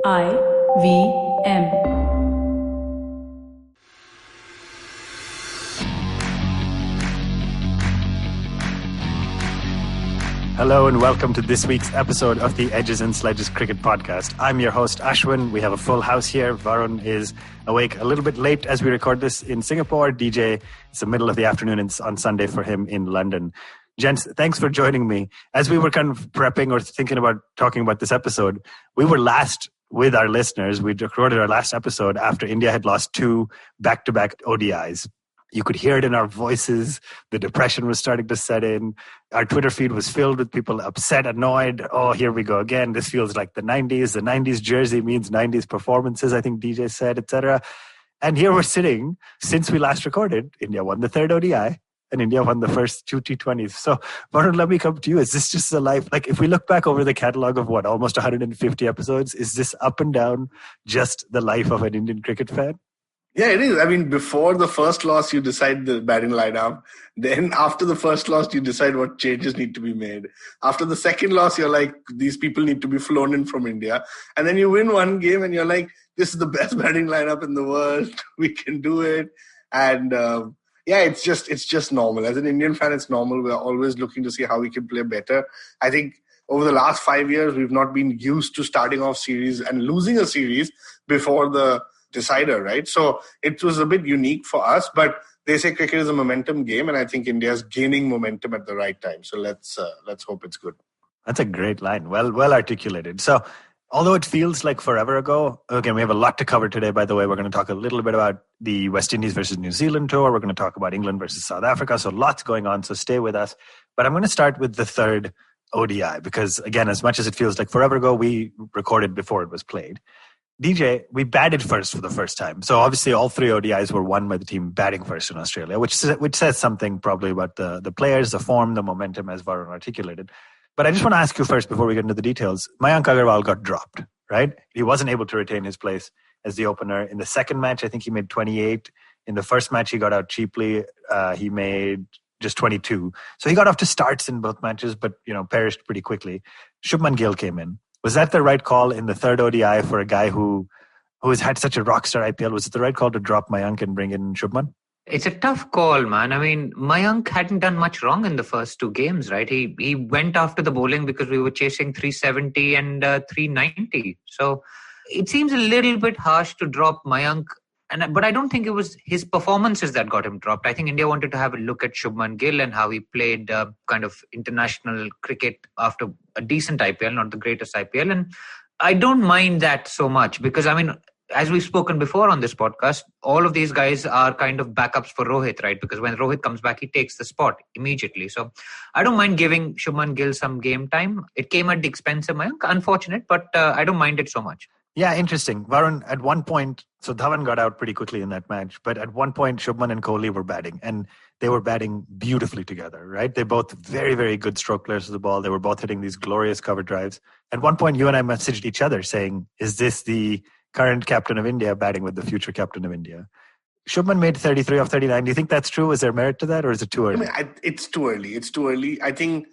IVM. Hello and welcome to this week's episode of the Edges and Sledges Cricket Podcast. I'm your host Ashwin. We have a full house here. Varun is awake a little bit late as we record this in Singapore. DJ, it's the middle of the afternoon on Sunday for him in London. Gents, thanks for joining me. As we were kind of prepping or thinking about talking about this episode, we were last with our listeners. We recorded our last episode after India had lost 2 back-to-back ODIs. You could hear it in our voices. The depression was starting to set in. Our Twitter feed was filled with people upset, annoyed. Oh, here we go again. This feels like the 90s. The 90s jersey means 90s performances, I think DJ said, etc. And here we're sitting. Since we last recorded, India won the 3rd ODI and India won the first 2 T20s. So, Varun, let me come to you. Is this just a life? Like, if we look back over the catalog of almost 150 episodes, is this up and down just the life of an Indian cricket fan? Yeah, it is. I mean, before the first loss, you decide the batting lineup. Then after the first loss, you decide what changes need to be made. After the second loss, you're like, these people need to be flown in from India. And then you win one game and you're like, this is the best batting lineup in the world. We can do it. And it's just normal. As an Indian fan, it's normal. We're always looking to see how we can play better. I think over the last 5 years, we've not been used to starting off series and losing a series before the decider, right? So it was a bit unique for us, but they say cricket is a momentum game, and I think India's gaining momentum at the right time. So let's hope it's good. That's a great line. Well articulated. So although it feels like forever ago, again, we have a lot to cover today, by the way. We're going to talk a little bit about the West Indies versus New Zealand tour. We're going to talk about England versus South Africa. So lots going on. So stay with us. But I'm going to start with the 3rd ODI because, again, as much as it feels like forever ago, we recorded before it was played. DJ, we batted first for the first time. So obviously all 3 ODIs were won by the team batting first in Australia, which says something probably about the players, the form, the momentum, as Varun articulated. But I just want to ask you first, before we get into the details, Mayank Agarwal got dropped, right? He wasn't able to retain his place as the opener. In the second match, I think he made 28. In the first match, he got out cheaply. He made just 22. So he got off to starts in both matches, but perished pretty quickly. Shubman Gill came in. Was that the right call in the 3rd ODI for a guy who has had such a rockstar IPL? Was it the right call to drop Mayank and bring in Shubman? It's a tough call, man. I mean, Mayank hadn't done much wrong in the first 2 games, right? He went after the bowling because we were chasing 370 and 390. So it seems a little bit harsh to drop Mayank. But I don't think it was his performances that got him dropped. I think India wanted to have a look at Shubman Gill and how he played kind of international cricket after a decent IPL, not the greatest IPL. And I don't mind that so much because, I mean, as we've spoken before on this podcast, all of these guys are kind of backups for Rohit, right? Because when Rohit comes back, he takes the spot immediately. So I don't mind giving Shubman Gill some game time. It came at the expense of Mayank. Unfortunate, but I don't mind it so much. Yeah, interesting. Varun, at one point, so Dhawan got out pretty quickly in that match, but at one point, Shubman and Kohli were batting, and they were batting beautifully together, right? They're both very, very good stroke players of the ball. They were both hitting these glorious cover drives. At one point, you and I messaged each other saying, is this the current captain of India batting with the future captain of India? Shubman made 33 off 39. Do you think that's true? Is there merit to that, or is it too early? I mean, it's too early. It's too early. I think,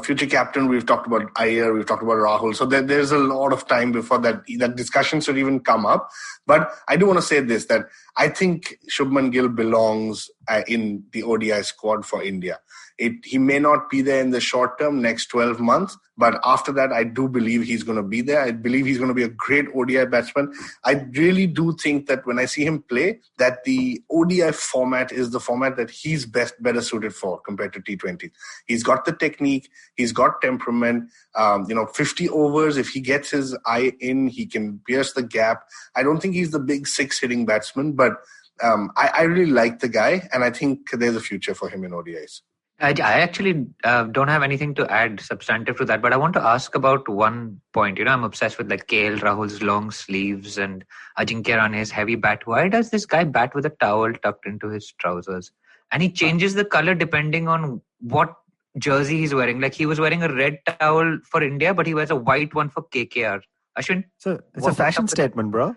future captain, we've talked about Iyer, we've talked about Rahul. So there's a lot of time before that discussion should even come up. But I do want to say this, that I think Shubman Gill belongs in the ODI squad for India. He may not be there in the short term, next 12 months, but after that, I do believe he's going to be there. I believe he's going to be a great ODI batsman. I really do think that when I see him play, that the ODI format is the format that he's better suited for compared to T20. He's got the technique, he's got temperament. 50 overs, if he gets his eye in, he can pierce the gap. I don't think he's the big 6 hitting batsman, but I really like the guy, and I think there's a future for him in ODIs. I actually don't have anything to add substantive to that, but I want to ask about one point. I'm obsessed with like KL Rahul's long sleeves and Ajinkya Rahane's heavy bat. Why does this guy bat with a towel tucked into his trousers? And he changes the color depending on what jersey he's wearing. Like he was wearing a red towel for India, but he wears a white one for KKR. Ashwin? So it's a fashion statement, bro.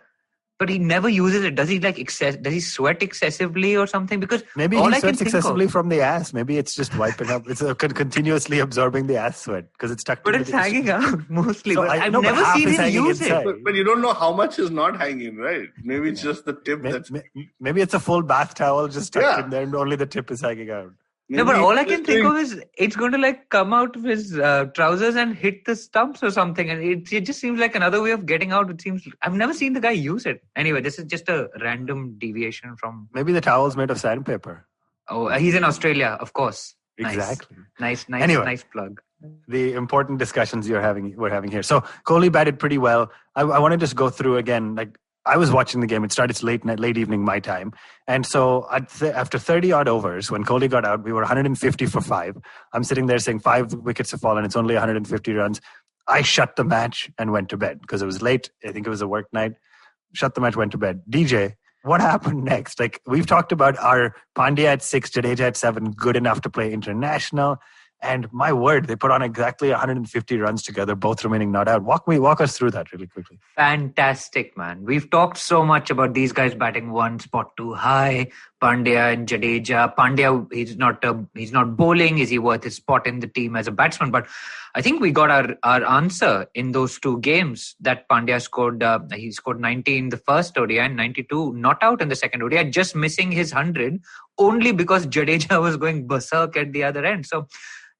but he never uses it. Does he does he sweat excessively or something? Because maybe he sweats excessively from the ass. Maybe it's just wiping up. It's continuously absorbing the ass sweat because it's stuck. But it's hanging out mostly. So I've never seen him use it. But you don't know how much is not hanging, right? Maybe it's just the tip. Maybe it's a full bath towel just stuck in there, and only the tip is hanging out. No, but all I can think of is it's going to come out of his trousers and hit the stumps or something. And it just seems like another way of getting out. It seems I've never seen the guy use it. Anyway, this is just a random deviation from... Maybe the towel's made of sandpaper. Oh, he's in Australia, of course. Exactly. Nice plug. The important discussions we're having here. So Kohli batted pretty well. I want to just go through again, I was watching the game. It started late evening my time. And so after 30 odd overs, when Kohli got out, we were 150 for 5. I'm sitting there saying 5 wickets have fallen. It's only 150 runs. I shut the match and went to bed because it was late. I think it was a work night. Shut the match, went to bed. DJ, what happened next? We've talked about our Pandya at 6, Jadeja at 7, good enough to play international. And my word, they put on exactly 150 runs together, both remaining not out. Walk us through that really quickly. Fantastic, man. We've talked so much about these guys batting one spot too high. Pandya and Jadeja. Pandya, he's not bowling. Is he worth his spot in the team as a batsman? But I think we got our answer in those 2 games that Pandya scored. He scored 90 in the first ODI and 92 not out in the second ODI, just missing his 100 only because Jadeja was going berserk at the other end. So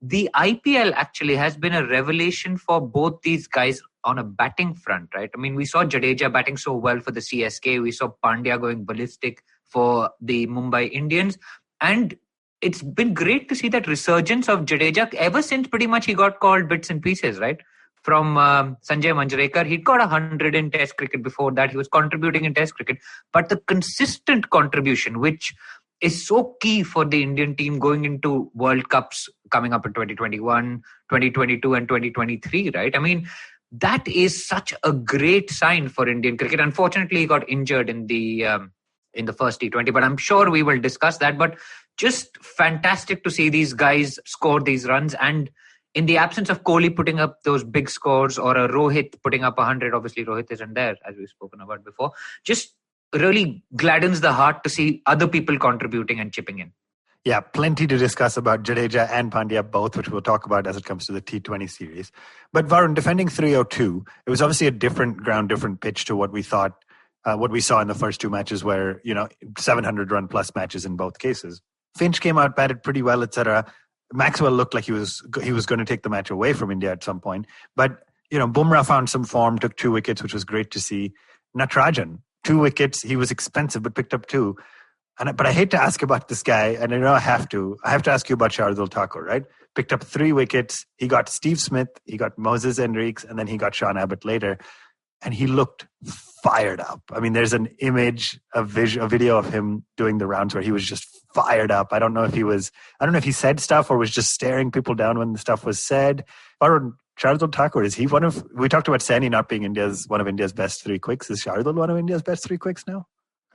the IPL actually has been a revelation for both these guys on a batting front, right? I mean, we saw Jadeja batting so well for the CSK. We saw Pandya going ballistic for the Mumbai Indians. And it's been great to see that resurgence of Jadeja ever since pretty much he got called bits and pieces, right? From Sanjay Manjrekar. He'd got 100 in Test cricket before that. He was contributing in Test cricket. But the consistent contribution, which is so key for the Indian team going into World Cups coming up in 2021, 2022 and 2023, right? I mean, that is such a great sign for Indian cricket. Unfortunately, he got injured in the first T20, but I'm sure we will discuss that. But just fantastic to see these guys score these runs. And in the absence of Kohli putting up those big scores or a Rohit putting up 100, obviously Rohit isn't there, as we've spoken about before, just really gladdens the heart to see other people contributing and chipping in. Yeah, plenty to discuss about Jadeja and Pandya both, which we'll talk about as it comes to the T20 series. But Varun, defending 302, it was obviously a different ground, different pitch to what we thought, what we saw in the first 2 matches where, 700 run plus matches in both cases. Finch came out, batted pretty well, etc. Maxwell looked like he was going to take the match away from India at some point. But, Bumrah found some form, took 2 wickets, which was great to see. Natarajan, 2 wickets. He was expensive, but picked up 2. But I hate to ask about this guy, and I know I have to. I have to ask you about Shardul Thakur, right? Picked up 3 wickets. He got Steve Smith, he got Moses Henriques, and then he got Sean Abbott later. And he looked fired up. I mean, there's an image, a video of him doing the rounds where he was just fired up. I don't know if he said stuff or was just staring people down when the stuff was said. Or Shardul Thakur, is he we talked about Saini not being one of India's best 3 quicks. Is Shardul one of India's best 3 quicks now?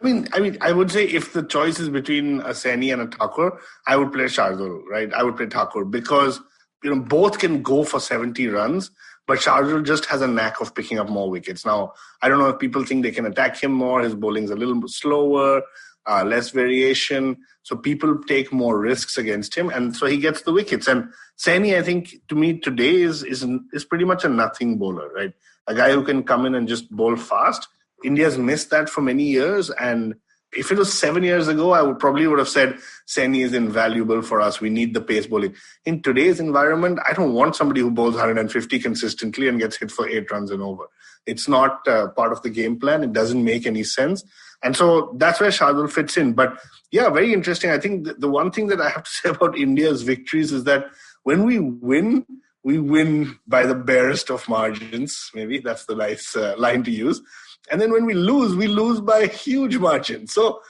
I mean, I would say if the choice is between a Saini and a Thakur, I would play Shardul, right? I would play Thakur because, both can go for 70 runs, but Shardul just has a knack of picking up more wickets. Now, I don't know if people think they can attack him more. His bowling's a little slower, less variation. So people take more risks against him, and so he gets the wickets. And Saini, I think, to me today is pretty much a nothing bowler, right? A guy who can come in and just bowl fast. India's missed that for many years, and if it was 7 years ago, I would have said Saini is invaluable for us. We need the pace bowling. In today's environment, I don't want somebody who bowls 150 consistently and gets hit for 8 runs and over. It's not part of the game plan. It doesn't make any sense. And so that's where Shardul fits in. But yeah, very interesting. I think the one thing that I have to say about India's victories is that when we win by the barest of margins. Maybe that's the nice line to use. And then when we lose by a huge margin. So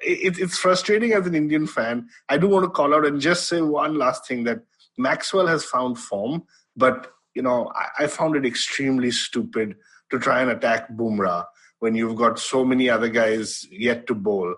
it's frustrating as an Indian fan. I do want to call out and just say one last thing, that Maxwell has found form, but I found it extremely stupid to try and attack Bumrah when you've got so many other guys yet to bowl.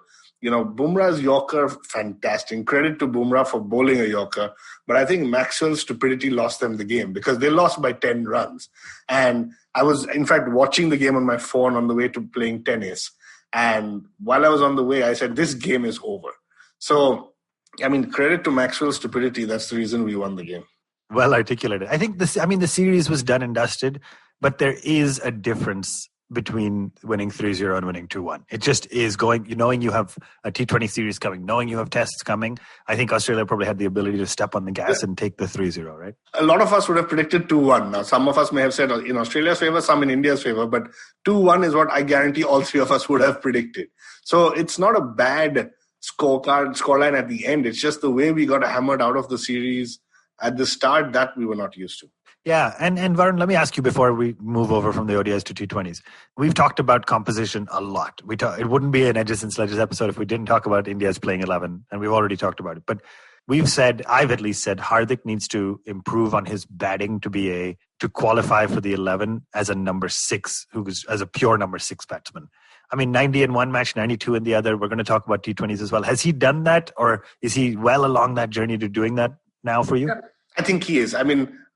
Bumrah's Yorker, fantastic. Credit to Bumrah for bowling a Yorker. But I think Maxwell's stupidity lost them the game because they lost by 10 runs. And I was, in fact, watching the game on my phone on the way to playing tennis. And while I was on the way, I said, this game is over. So, credit to Maxwell's stupidity. That's the reason we won the game. Well articulated. I think the series was done and dusted, but there is a difference between winning 3-0 and winning 2-1. It just is knowing you have a T20 series coming, knowing you have tests coming. I think Australia probably had the ability to step on the gas and take the 3-0, right? A lot of us would have predicted 2-1. Now, some of us may have said in Australia's favor, some in India's favor, but 2-1 is what I guarantee all three of us would have predicted. So it's not a bad scoreline at the end. It's just the way we got hammered out of the series at the start that we were not used to. Yeah, and Varun, let me ask you before we move over from the ODIs to T20s. We've talked about composition a lot. It wouldn't be an Edges and Sledges episode if we didn't talk about India's playing 11, and we've already talked about it. But I've at least said, Hardik needs to improve on his batting to qualify for the 11 as a number 6, as a pure number 6 batsman. 90 in one match, 92 in the other. We're going to talk about T20s as well. Has he done that, or is he well along that journey to doing that now for you? I think he is.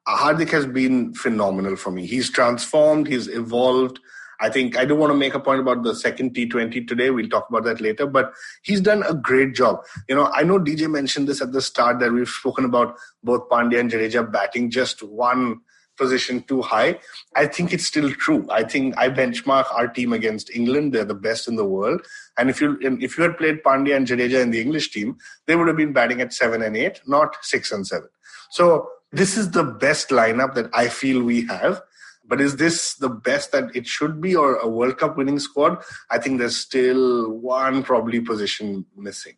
Hardik has been phenomenal for me. He's transformed, he's evolved. I think I do want to make a point about the second T20 today. We'll talk about that later, but he's done a great job. I know DJ mentioned this at the start that we've spoken about both Pandya and Jadeja batting just one position too high. I think it's still true. I think I benchmark our team against England. They're the best in the world. And if you had played Pandya and Jadeja in the English team, they would have been batting at 7 and 8, not 6 and 7. So this is the best lineup that I feel we have. But is this the best that it should be, or a World Cup winning squad? I think there's still one probably position missing.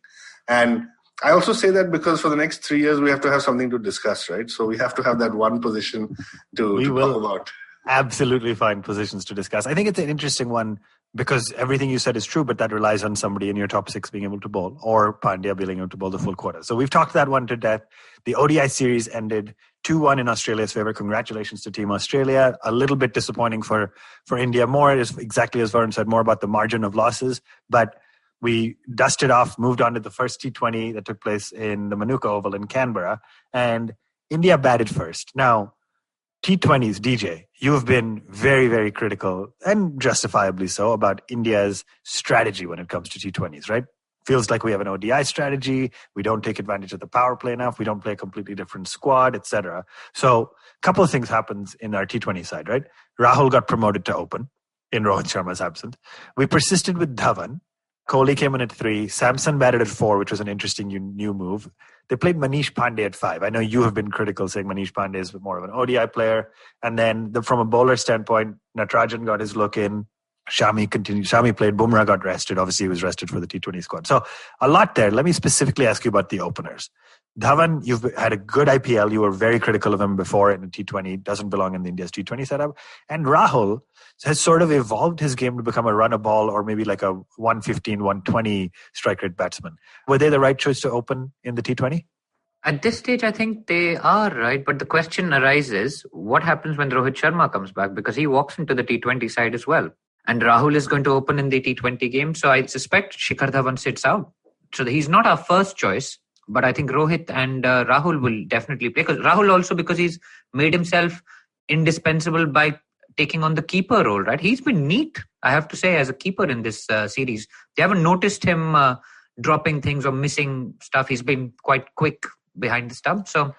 And I also say that because for the next 3 years, we have to have something to discuss, right? So we have to have that one position to talk about. Absolutely find positions to discuss. I think it's an interesting one because everything you said is true, but that relies on somebody in your top 6 being able to bowl, or Pandya being able to bowl the full quota. So we've talked that one to death. The ODI series ended 2-1 in Australia's favour. Congratulations to Team Australia. A little bit disappointing for India. More is exactly as Varun said, more about the margin of losses. But we dusted off, moved on to the first T20 that took place in the Manuka Oval in Canberra, and India batted first. Now, T20s, DJ, you have been very, very critical, and justifiably so, about India's strategy when it comes to T20s, right? Feels like we have an ODI strategy. We don't take advantage of the power play enough. We don't play a completely different squad, etc. So a couple of things happens in our T20 side, right? Rahul got promoted to open in Rohit Sharma's absence. We persisted with Dhawan. Kohli came in at 3. Samson batted at 4, which was an interesting new move. They played Manish Pandey at 5. I know you have been critical saying Manish Pandey is more of an ODI player. And then from a bowler standpoint, Natarajan got his look in. Shami played. Bumrah got rested. Obviously, he was rested for the T20 squad. So a lot there. Let me specifically ask you about the openers. Dhawan, you've had a good IPL. You were very critical of him before in the T20. Doesn't belong in the India's T20 setup. And Rahul has sort of evolved his game to become a run-a-ball or maybe like a 115, 120 strike rate batsman. Were they the right choice to open in the T20? At this stage, I think they are, right? But the question arises, what happens when Rohit Sharma comes back? Because he walks into the T20 side as well. And Rahul is going to open in the T20 game. So I suspect Shikhar Dhawan sits out. So he's not our first choice. But I think Rohit and Rahul will definitely play. Because Rahul also, because he's made himself indispensable by taking on the keeper role, right? He's been neat, I have to say, as a keeper in this series. They haven't noticed him dropping things or missing stuff. He's been quite quick behind the stump. So,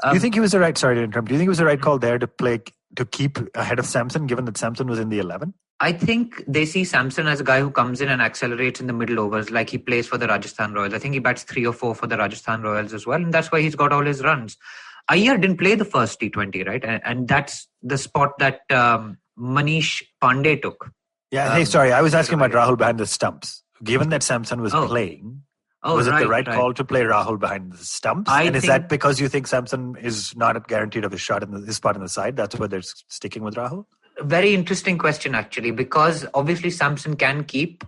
do you think he was the right? Sorry to interrupt. Do you think it was the right call there to keep ahead of Samson, given that Samson was in the 11? I think they see Samson as a guy who comes in and accelerates in the middle overs, like he plays for the Rajasthan Royals. I think he bats 3 or 4 for the Rajasthan Royals as well, and that's why he's got all his runs. Iyer didn't play the first T20, right? And that's the spot that Manish Pandey took. Yeah, hey, sorry, I was asking about Rahul behind the stumps. Given that Samson was playing, was it the right call to play Rahul behind the stumps? Is that because you think Samson is not guaranteed of his shot in his spot in the side? That's why they're sticking with Rahul? Very interesting question, actually, because obviously Samson can keep.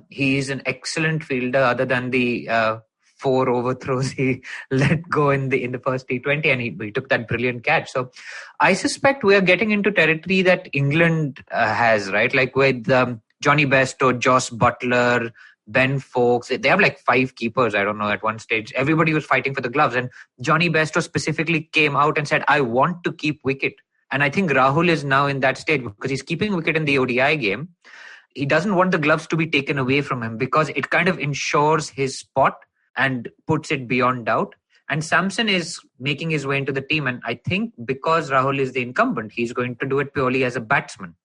He is an excellent fielder, other than the 4 overthrows he let go in the first T20, and he took that brilliant catch. So I suspect we are getting into territory that England has, right? Like with Johnny Bairstow, Joss Butler, Ben Foakes. They have like 5 keepers, I don't know, at one stage. Everybody was fighting for the gloves. And Johnny Bairstow specifically came out and said, I want to keep wicket. And I think Rahul is now in that stage because he's keeping wicket in the ODI game. He doesn't want the gloves to be taken away from him because it kind of ensures his spot and puts it beyond doubt. And Samson is making his way into the team. And I think because Rahul is the incumbent, he's going to do it purely as a batsman,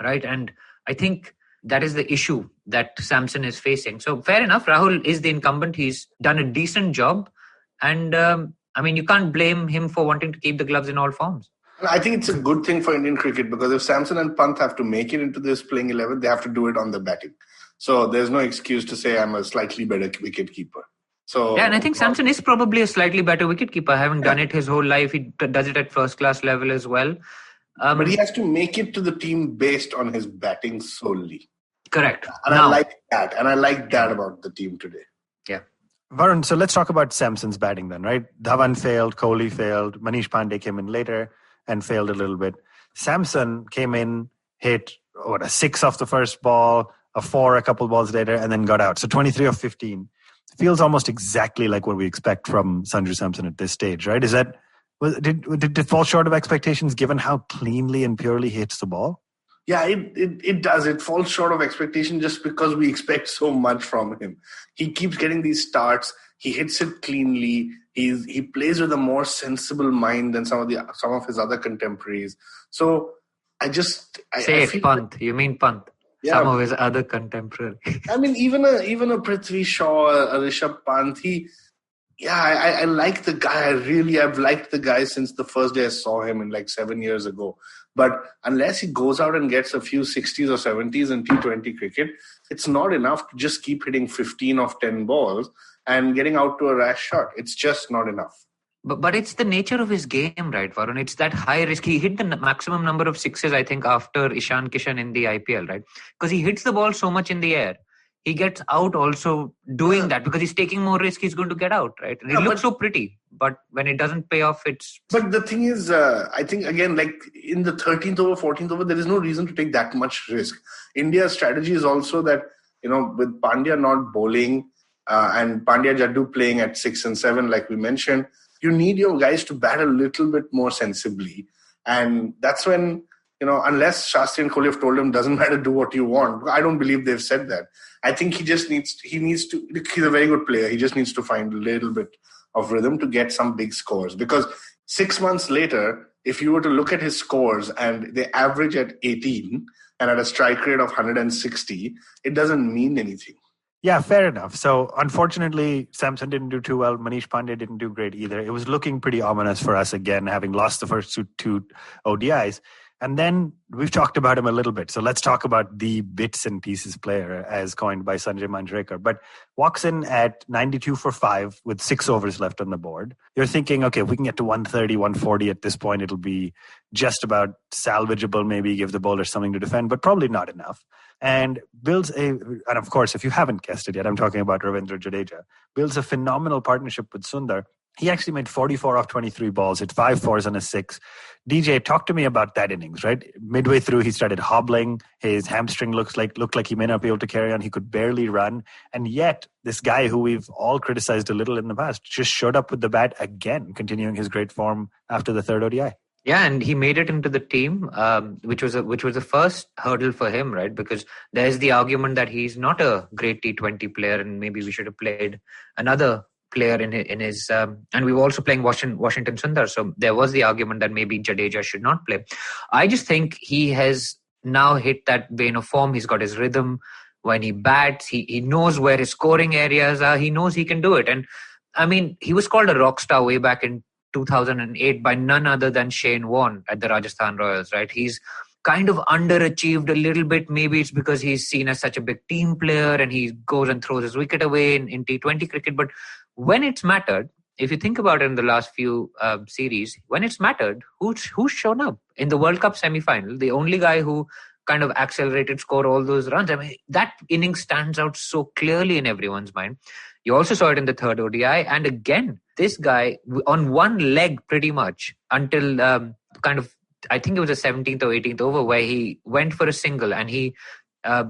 right? And I think that is the issue that Samson is facing. So fair enough, Rahul is the incumbent. He's done a decent job. And you can't blame him for wanting to keep the gloves in all forms. I think it's a good thing for Indian cricket because if Samson and Pant have to make it into this playing 11, they have to do it on the batting. So there's no excuse to say I'm a slightly better wicket keeper. So yeah, and I think Samson is probably a slightly better wicketkeeper, having done it his whole life. He does it at first class level as well. But he has to make it to the team based on his batting solely. Correct. And I like that. And I like that about the team today. Yeah. Varun, so let's talk about Samson's batting then, right? Dhawan failed, Kohli failed, Manish Pandey came in later and failed a little bit. Samson came in, hit a 6 off the first ball, a 4 a couple balls later, and then got out. So 23 of 15. Feels almost exactly like what we expect from Sanju Samson at this stage, right? Did it fall short of expectations given how cleanly and purely he hits the ball? Yeah, it does. It falls short of expectation just because we expect so much from him. He keeps getting these starts. He hits it cleanly. He plays with a more sensible mind than some of his other contemporaries. So Pant. You mean Pant? Yeah. Some of his other contemporaries. I mean, even a Prithvi Shaw, a Rishabh Pant. I like the guy. I've liked the guy since the first day I saw him in like 7 years ago. But unless he goes out and gets a few 60s or 70s in T20 cricket, it's not enough to just keep hitting 15 of 10 balls and getting out to a rash shot. It's just not enough. But it's the nature of his game, right, Varun? It's that high risk. He hit the maximum number of sixes, I think, after Ishan Kishan in the IPL, right? Because he hits the ball so much in the air. He gets out also doing that because he's taking more risk. He's going to get out, right? And it looks so pretty, but when it doesn't pay off, it's... But the thing is, I think, again, like in the 13th over, 14th over, there is no reason to take that much risk. India's strategy is also that, with Pandya not bowling and Pandya Jaddu playing at 6 and 7, like we mentioned, you need your guys to bat a little bit more sensibly. And that's when, unless Shastri and Kohli have told him, doesn't matter, do what you want. I don't believe they've said that. I think he needs to, he's a very good player. He just needs to find a little bit of rhythm to get some big scores. Because 6 months later, if you were to look at his scores and they average at 18 and at a strike rate of 160, it doesn't mean anything. Yeah, fair enough. So, unfortunately, Samson didn't do too well. Manish Pandey didn't do great either. It was looking pretty ominous for us again, having lost the first two ODIs. And then we've talked about him a little bit. So let's talk about the bits and pieces player as coined by Sanjay Manjrekar. But walks in at 92 for 5 with 6 overs left on the board. You're thinking, okay, if we can get to 130, 140 at this point, it'll be just about salvageable, maybe give the bowler something to defend, but probably not enough. And and of course, if you haven't guessed it yet, I'm talking about Yuzvendra-Jadeja, builds a phenomenal partnership with Sundar. He actually made 44 off 23 balls, hit 5 fours and a 6. DJ, talk to me about that innings, right? Midway through, he started hobbling. His hamstring looked like he may not be able to carry on. He could barely run. And yet, this guy who we've all criticized a little in the past just showed up with the bat again, continuing his great form after the third ODI. Yeah, and he made it into the team, which was the first hurdle for him, right? Because there's the argument that he's not a great T20 player and maybe we should have played another player in his and we were also playing Washington Sundar, so there was the argument that maybe Jadeja should not play. I just think he has now hit that vein of form. He's got his rhythm when he bats. He knows where his scoring areas are. He knows he can do it. And I mean, he was called a rock star way back in 2008 by none other than Shane Warne at the Rajasthan Royals, right? He's kind of underachieved a little bit. Maybe it's because he's seen as such a big team player and he goes and throws his wicket away in T20 cricket. But when it's mattered, if you think about it in the last few series, when it's mattered, who's shown up? In the World Cup semi-final, the only guy who kind of accelerated, score all those runs. I mean, that inning stands out so clearly in everyone's mind. You also saw it in the third ODI. And again, this guy on one leg pretty much until I think it was the 17th or 18th over where he went for a single and he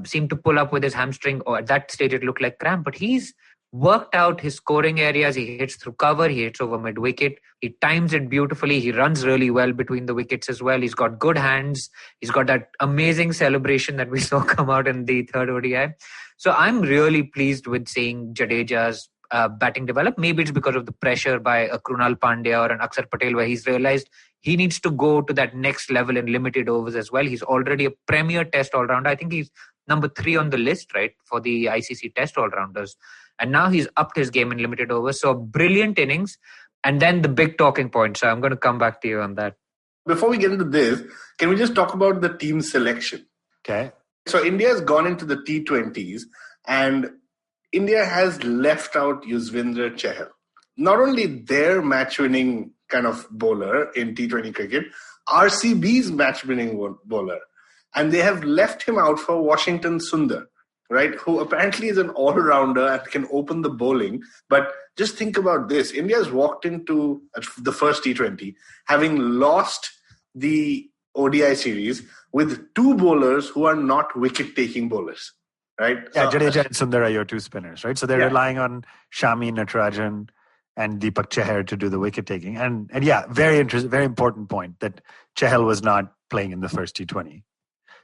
seemed to pull up with his hamstring, or at that stage it looked like cramp, but he's worked out his scoring areas. He hits through cover, he hits over mid-wicket, he times it beautifully, he runs really well between the wickets as well. He's got good hands, he's got that amazing celebration that we saw come out in the third ODI. So I'm really pleased with seeing Jadeja's batting develop. Maybe it's because of the pressure by a Krunal Pandya or an Akshar Patel, where he's realized he needs to go to that next level in limited overs as well. He's already a premier test all-rounder. I think he's number 3 on the list, right, for the ICC test all-rounders. And now he's upped his game in limited overs. So brilliant innings. And then the big talking point. So I'm going to come back to you on that. Before we get into this, can we just talk about the team selection? Okay. So India has gone into the T20s and India has left out Yuzvendra-Jadeja. Not only their match-winning kind of bowler in T20 cricket, RCB's match-winning bowler. And they have left him out for Washington Sundar, right, who apparently is an all-rounder and can open the bowling. But just think about this. India has walked into the first T20 having lost the ODI series with 2 bowlers who are not wicket-taking bowlers, right? Yeah, Jadeja and Sundar are your 2 spinners, right? So they're relying on Shami, Natarajan, and Deepak Chahar to do the wicket-taking. And yeah, very important point that Chahal was not playing in the first T20,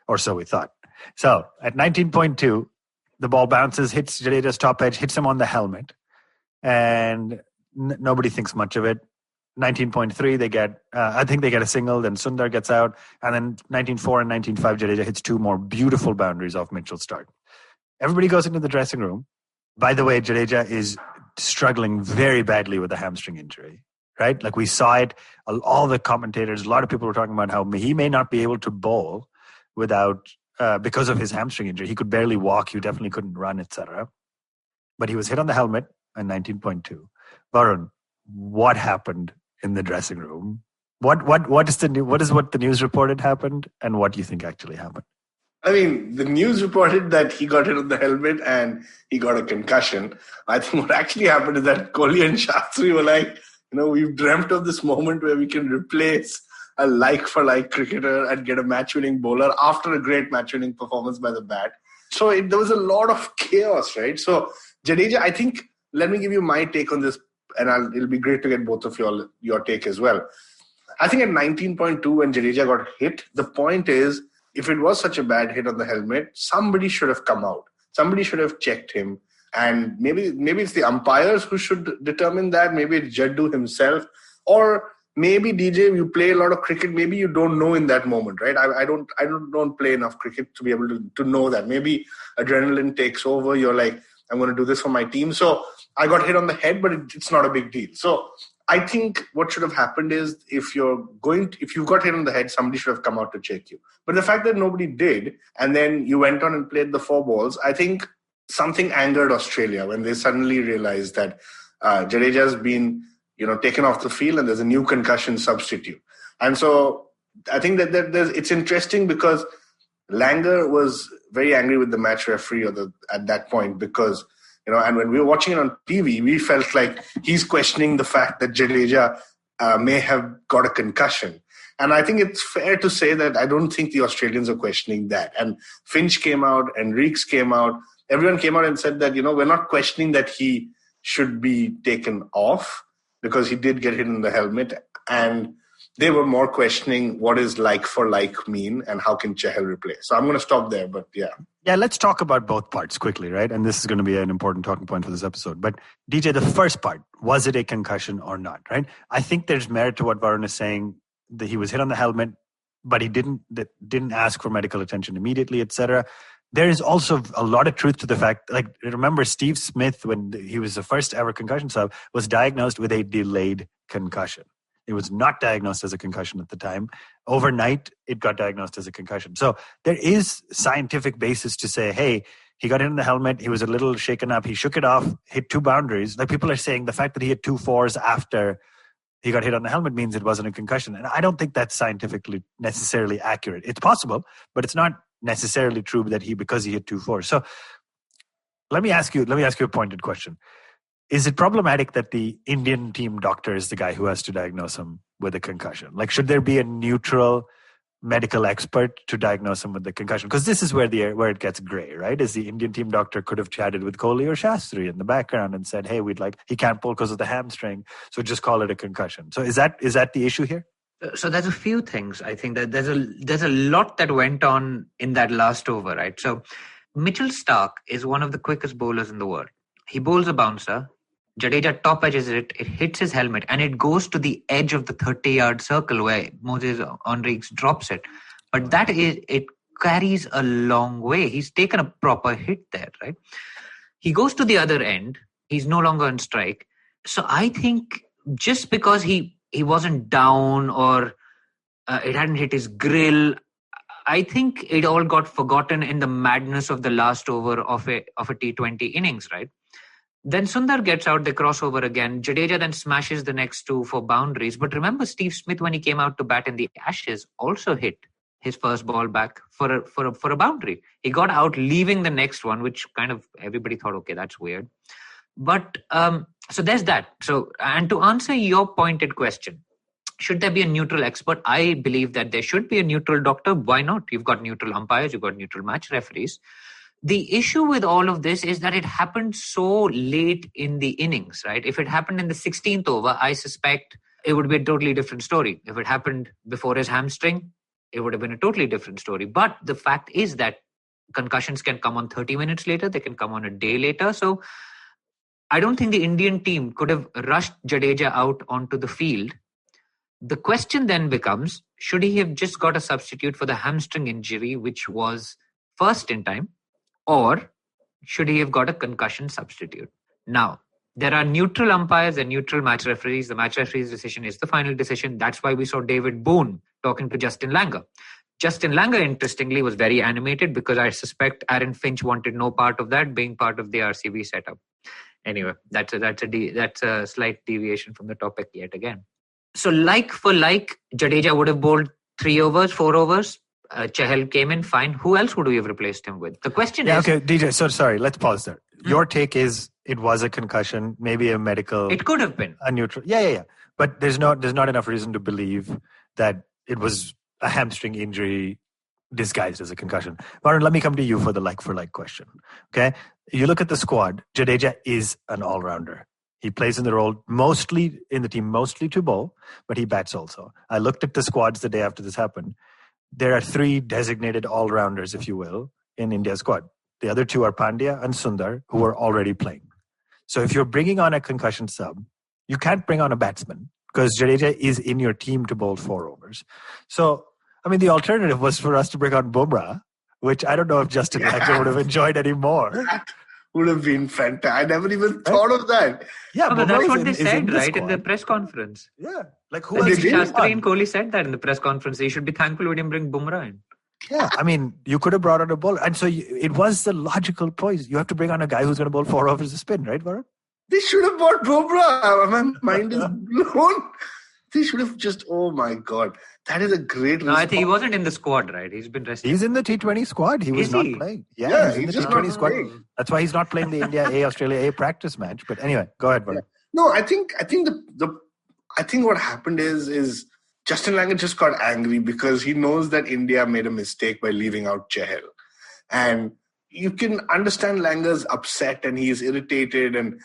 or so we thought. So at 19.2, the ball bounces, hits Jadeja's top edge, hits him on the helmet, and nobody thinks much of it. 19.3, they get, I think they get a single, then Sundar gets out, and then 19.4 and 19.5, Jadeja hits 2 more beautiful boundaries off Mitchell's start. Everybody goes into the dressing room. By the way, Jadeja is struggling very badly with a hamstring injury, right? Like we saw it, all the commentators, a lot of people were talking about how he may not be able to bowl without, because of his hamstring injury. He could barely walk, he definitely couldn't run, etc. But he was hit on the helmet in 19.2. Varun, what happened in the dressing room? What is what the news reported happened, and what do you think actually happened? I mean, the news reported that he got hit on the helmet and he got a concussion. I think what actually happened is that Kohli and Shastri were like, we've dreamt of this moment where we can replace a like-for-like cricketer and get a match-winning bowler after a great match-winning performance by the bat. So there was a lot of chaos, right? So Jadeja, I think, let me give you my take on this, and it'll be great to get both of your take as well. I think at 19.2 when Jadeja got hit, the point is, if it was such a bad hit on the helmet, somebody should have come out. Somebody should have checked him. And maybe it's the umpires who should determine that. Maybe it's Jaddu himself. Or maybe, DJ, you play a lot of cricket. Maybe you don't know in that moment, right? I don't play enough cricket to be able to know that. Maybe adrenaline takes over. You're like, I'm going to do this for my team. So I got hit on the head, but it's not a big deal. So I think what should have happened is if you got hit on the head, somebody should have come out to check you. But the fact that nobody did, and then you went on and played the 4 balls, I think something angered Australia when they suddenly realized that Jadeja's been taken off the field and there's a new concussion substitute. And so I think that it's interesting because Langer was very angry with the match referee at that point because and when we were watching it on TV, we felt like he's questioning the fact that Jadeja may have got a concussion. And I think it's fair to say that I don't think the Australians are questioning that. And Finch came out, Enriques came out. Everyone came out and said that, we're not questioning that he should be taken off because he did get hit in the helmet. And they were more questioning what is like for like mean and how can Chahal replace. So I'm going to stop there, but yeah. Yeah, let's talk about both parts quickly, right? And this is going to be an important talking point for this episode. But DJ, the first part, was it a concussion or not, right? I think there's merit to what Varun is saying, that he was hit on the helmet, but he didn't ask for medical attention immediately, etc. There is also a lot of truth to the fact, like, remember Steve Smith, when he was the first ever concussion sub, was diagnosed with a delayed concussion. It was not diagnosed as a concussion at the time. Overnight, it got diagnosed as a concussion. So there is scientific basis to say, hey, he got hit in the helmet. He was a little shaken up. He shook it off, hit 2 boundaries. Like people are saying the fact that he hit 2 4s after he got hit on the helmet means it wasn't a concussion. And I don't think that's scientifically necessarily accurate. It's possible, but it's not necessarily true that because he hit 2 4s. So let me ask you a pointed question. Is it problematic that the Indian team doctor is the guy who has to diagnose him with a concussion? Like, should there be a neutral medical expert to diagnose him with the concussion? Because this is where it gets gray, right? Is the Indian team doctor could have chatted with Kohli or Shastri in the background and said, hey, he can't pull because of the hamstring, so just call it a concussion. So is that the issue here? So there's a few things. I think that there's a lot that went on in that last over, right? So Mitchell Starc is one of the quickest bowlers in the world. He bowls a bouncer. Jadeja top edges it hits his helmet, and it goes to the edge of the 30-yard circle where Moses Henriques drops it. But it carries a long way. He's taken a proper hit there, right? He goes to the other end. He's no longer on strike. So I think just because he wasn't down or it hadn't hit his grill, I think it all got forgotten in the madness of the last over of a T20 innings, right? Then Sundar gets out, they cross over again. Jadeja then smashes the next two for boundaries. But remember, Steve Smith, when he came out to bat in the Ashes, also hit his first ball back for a boundary. He got out, leaving the next one, which kind of everybody thought, okay, that's weird. But so there's that. So, and to answer your pointed question, should there be a neutral expert? I believe that there should be a neutral doctor. Why not? You've got neutral umpires, you've got neutral match referees. The issue with all of this is that it happened so late in the innings, right? If it happened in the 16th over, I suspect it would be a totally different story. If it happened before his hamstring, it would have been a totally different story. But the fact is that concussions can come on 30 minutes later. They can come on a day later. So I don't think the Indian team could have rushed Jadeja out onto the field. The question then becomes, should he have just got a substitute for the hamstring injury, which was first in time? Or should he have got a concussion substitute? Now, there are neutral umpires and neutral match referees. The match referee's decision is the final decision. That's why we saw David Boone talking to Justin Langer. Justin Langer, interestingly, was very animated because I suspect Aaron Finch wanted no part of that, being part of the RCB setup. Anyway, that's a slight deviation from the topic yet again. So like for like, Jadeja would have bowled 4 overs. Chahal came in, fine. Who else would we have replaced him with? The question is... Okay, DJ, so sorry, let's pause there. Your take is it was a concussion, maybe a medical... It could have been. A neutral... Yeah. But there's not enough reason to believe that it was a hamstring injury disguised as a concussion. Varun, let me come to you for the like-for-like question. Okay? You look at the squad, Jadeja is an all-rounder. He plays in the role mostly to bowl, but he bats also. I looked at the squads the day after this happened. There are 3 designated all-rounders, if you will, in India's squad. The other 2 are Pandya and Sundar, who are already playing. So if you're bringing on a concussion sub, you can't bring on a batsman because Jadeja is in your team to bowl 4 overs. So, I mean, the alternative was for us to bring on Bumrah, which I don't know if Justin Langer would have enjoyed any more. Would have been fantastic. I never even thought of that. Yeah, but that's what they said, right, in the press conference. Yeah. Like, who else? Shastri and Kohli said that in the press conference. They should be thankful we didn't bring Bumrah in. Yeah, I mean, you could have brought on a bowler. And so it was the logical choice. You have to bring on a guy who's going to bowl 4 overs of spin, right, Varun? They should have bought Bumrah. My mind is blown. They should have just, oh my God. That is a great response. No, I think he wasn't in the squad, right? He's been rested. He's in the T20 squad. He was not playing. Yeah, he's in the T20 squad. Playing. That's why he's not playing the India A, Australia A practice match. But anyway, go ahead, Varun. Yeah. No, I think what happened is Justin Langer just got angry because he knows that India made a mistake by leaving out Chahal. And you can understand Langer's upset and he is irritated and,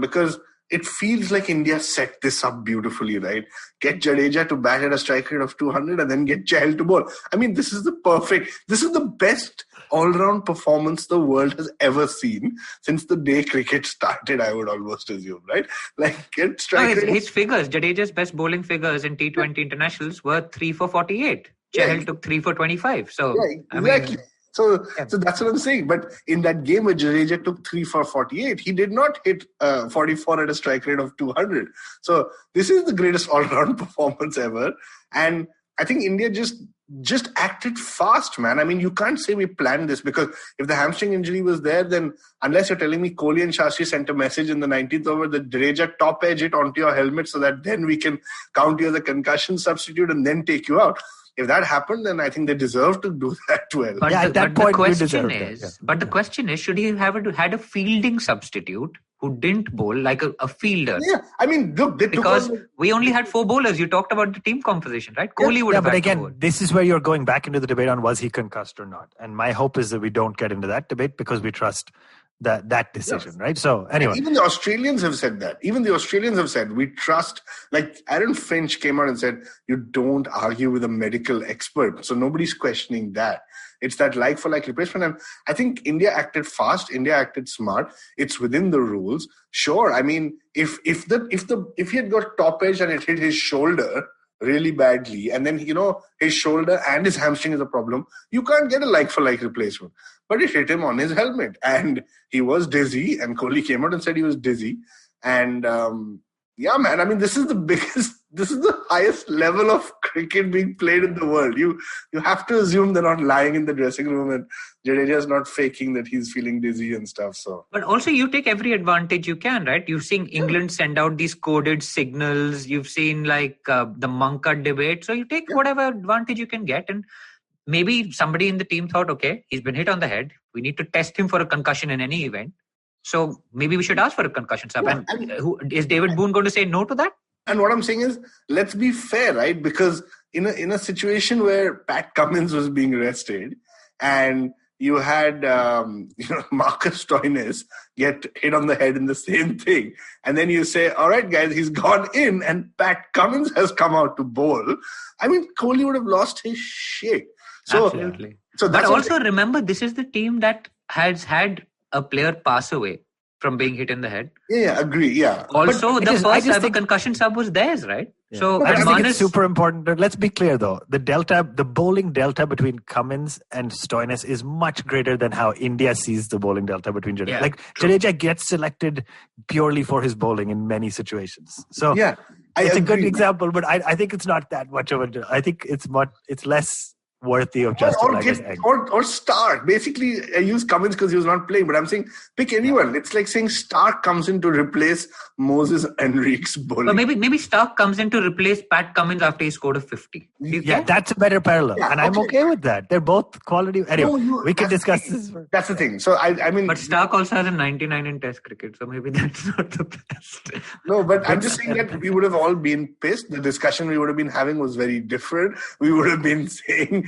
because it feels like India set this up beautifully, right? Get Jadeja to bat at a strike rate of 200 and then get Chahal to bowl. I mean, this is the best all-round performance the world has ever seen since the day cricket started, I would almost assume, right? Like, get strike rate. His figures, Jadeja's best bowling figures in T20 internationals were 3 for 48. Chahal took 3 for 25. So, yeah, exactly. So that's what I'm saying. But in that game where Jadeja took 3 for 48, he did not hit 44 at a strike rate of 200. So this is the greatest all-round performance ever. And I think India just acted fast, man. I mean, you can't say we planned this because if the hamstring injury was there, then unless you're telling me Kohli and Shastri sent a message in the 19th over that Jadeja top edge it onto your helmet so that then we can count you as a concussion substitute and then take you out. If that happened, then I think they deserve to do that well. But the question is, should he have had a fielding substitute who didn't bowl, like a fielder. Yeah, I mean, look, because we only had 4 bowlers. You talked about the team composition, right? Kohli would have had to bowl. But again, this is where you're going back into the debate on was he concussed or not. And my hope is that we don't get into that debate because we trust that decision, right? So anyway. And even the Australians have said that. Even the Australians have said, we trust, like Aaron Finch came out and said, you don't argue with a medical expert. So nobody's questioning that. It's that like-for-like replacement. And I think India acted fast. India acted smart. It's within the rules. Sure. I mean, if he had got top edge and it hit his shoulder really badly, and then, his shoulder and his hamstring is a problem, you can't get a like-for-like replacement. But it hit him on his helmet and he was dizzy, and Kohli came out and said he was dizzy. And yeah, man, I mean, this is the highest level of cricket being played in the world. You have to assume they're not lying in the dressing room and Jadeja's not faking that he's feeling dizzy and stuff. So, but also you take every advantage you can, right? You've seen England send out these coded signals. You've seen like the Monka debate. So you take whatever advantage you can get. And maybe somebody in the team thought, okay, he's been hit on the head. We need to test him for a concussion in any event. So maybe we should ask for a concussion sub. Yeah, and is David Boone going to say no to that? And what I'm saying is, let's be fair, right? Because in a situation where Pat Cummins was being rested and you had Marcus Stoinis get hit on the head in the same thing, and then you say, all right, guys, he's gone in and Pat Cummins has come out to bowl. I mean, Kohli would have lost his shit. So, absolutely. But also remember, this is the team that has had a player pass away from being hit in the head. Yeah, agree. Yeah. Also, the first ever concussion sub was theirs, right? Yeah. So I think it's super important. Let's be clear, though. The bowling delta between Cummins and Stoinis is much greater than how India sees the bowling delta between Jadeja. Yeah, Jadeja gets selected purely for his bowling in many situations. So yeah, it's a good example, but I think it's not that much of a. I think it's less worthy of justice. Or Stark. Basically, I use Cummins because he was not playing, but I'm saying pick anyone. It's like saying Stark comes in to replace Moses Henrique's bowling. But maybe Stark comes in to replace Pat Cummins after he scored a 50. Yeah, that's a better parallel. Yeah, and I'm okay with that. They're both quality. Anyway, we can discuss this. That's the thing. So, I mean... But Stark also has a 99 in Test cricket, so maybe that's not the best. No, but I'm just saying that we would have all been pissed. The discussion we would have been having was very different. We would have been saying...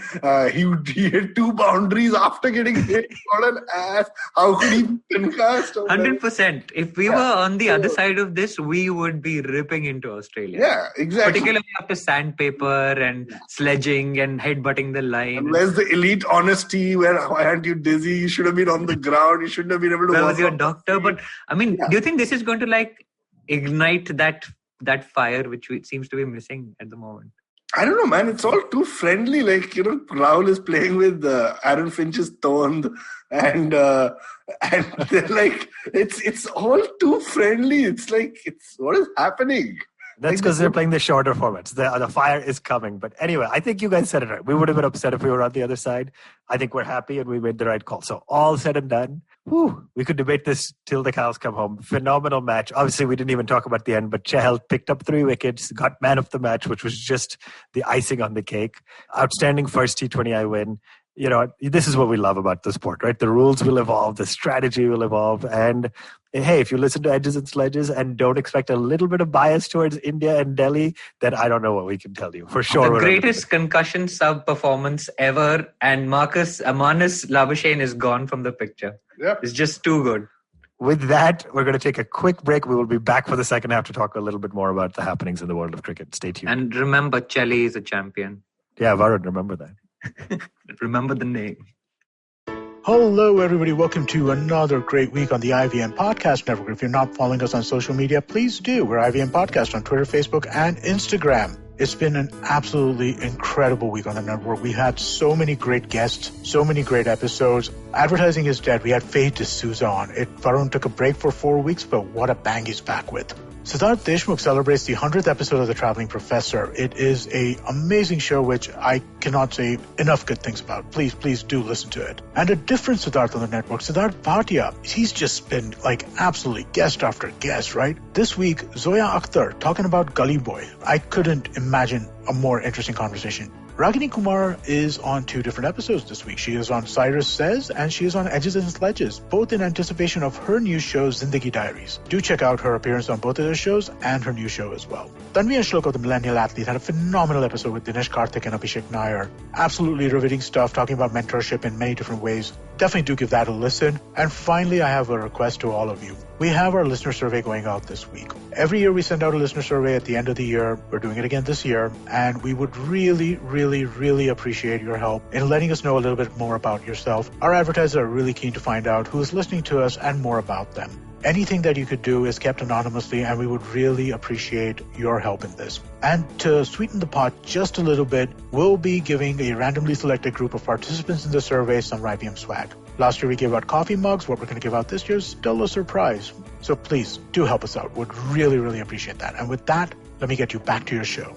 he hit 2 boundaries after getting hit on an ass. How could he concussed? 100%. If we were on the other side of this, we would be ripping into Australia. Yeah, exactly. Particularly after sandpaper and sledging and headbutting the line. And where's the elite honesty? Why aren't you dizzy? You should have been on the ground. You shouldn't have been able to. Where was your doctor? But I mean, do you think this is going to ignite that fire which seems to be missing at the moment? I don't know, man. It's all too friendly. Rahul is playing with Aaron Finch's Thorn, and they're it's all too friendly. It's what is happening? That's because they're playing the shorter formats. The fire is coming. But anyway, I think you guys said it right. We would have been upset if we were on the other side. I think we're happy and we made the right call. So all said and done, we could debate this till the cows come home. Phenomenal match. Obviously, we didn't even talk about the end, but Chahal picked up 3 wickets, got man of the match, which was just the icing on the cake. Outstanding first T20I win. This is what we love about the sport, right? The rules will evolve, the strategy will evolve. And hey, if you listen to Edges and Sledges and don't expect a little bit of bias towards India and Delhi, then I don't know what we can tell you. For sure. The greatest concussion sub performance ever. And Manas Labuschagne is gone from the picture. Yep. It's just too good. With that, we're going to take a quick break. We will be back for the second half to talk a little bit more about the happenings in the world of cricket. Stay tuned. And remember, Chelly is a champion. Yeah, Varun, remember that. Remember the name. Hello, everybody. Welcome to another great week on the IVM Podcast Network. If you're not following us on social media, please do. We're IVM Podcast on Twitter, Facebook, and Instagram. It's been an absolutely incredible week on the network. We had so many great guests, so many great episodes. Advertising is dead. We had Faye D'Souza on. Varun took a break for 4 weeks, but what a bang he's back with. Siddharth Deshmukh celebrates the 100th episode of The Traveling Professor. It is an amazing show which I cannot say enough good things about. Please do listen to it. And a different Siddharth on the network, Siddharth Bhatia. He's just been absolutely guest after guest, right? This week, Zoya Akhtar talking about Gully Boy. I couldn't imagine a more interesting conversation. Ragini Kumar is on 2 different episodes this week. She is on Cyrus Says and she is on Edges and Sledges, both in anticipation of her new show, Zindagi Diaries. Do check out her appearance on both of those shows and her new show as well. Tanvi and Shloko, the Millennial Athlete, had a phenomenal episode with Dinesh Karthik and Abhishek Nair. Absolutely riveting stuff, talking about mentorship in many different ways. Definitely do give that a listen. And finally, I have a request to all of you. We have our listener survey going out this week. Every year we send out a listener survey at the end of the year. We're doing it again this year. And we would really appreciate your help in letting us know a little bit more about yourself. Our advertisers are really keen to find out who is listening to us and more about them. Anything that you could do is kept anonymously, and we would really appreciate your help in this. And to sweeten the pot just a little bit, we'll be giving a randomly selected group of participants in the survey some IBM swag. Last year we gave out coffee mugs. What we're going to give out this year is still a surprise. So please do help us out. Would really appreciate that. And with that, let me get you back to your show.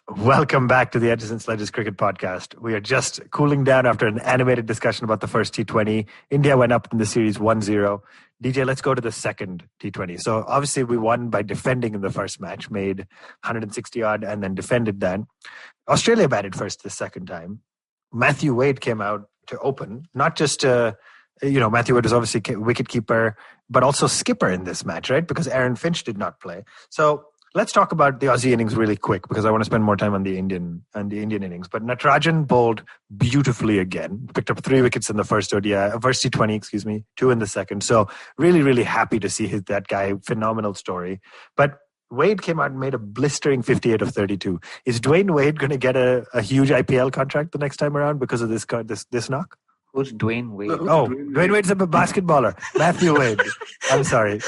Welcome back to the Edges and Sledges Cricket Podcast. We are just cooling down after an animated discussion about the first T20. India went up in the series 1-0. DJ, let's go to the second T20. So obviously we won by defending in the first match, made 160 odd and then defended that. Australia batted first the second time. Matthew Wade came out to open, not just Matthew Wade was obviously wicketkeeper, but also skipper in this match, right? Because Aaron Finch did not play. So let's talk about the Aussie innings really quick because I want to spend more time on the Indian innings. But Natarajan bowled beautifully again, picked up 3 wickets in the first T20, 2 in the second. So really happy to see that guy. Phenomenal story. But Wade came out and made a blistering 58 of 32. Is Dwayne Wade going to get a huge IPL contract the next time around because of this knock? Who's Dwayne Wade? Dwayne Wade's a basketballer. Matthew Wade. I'm sorry.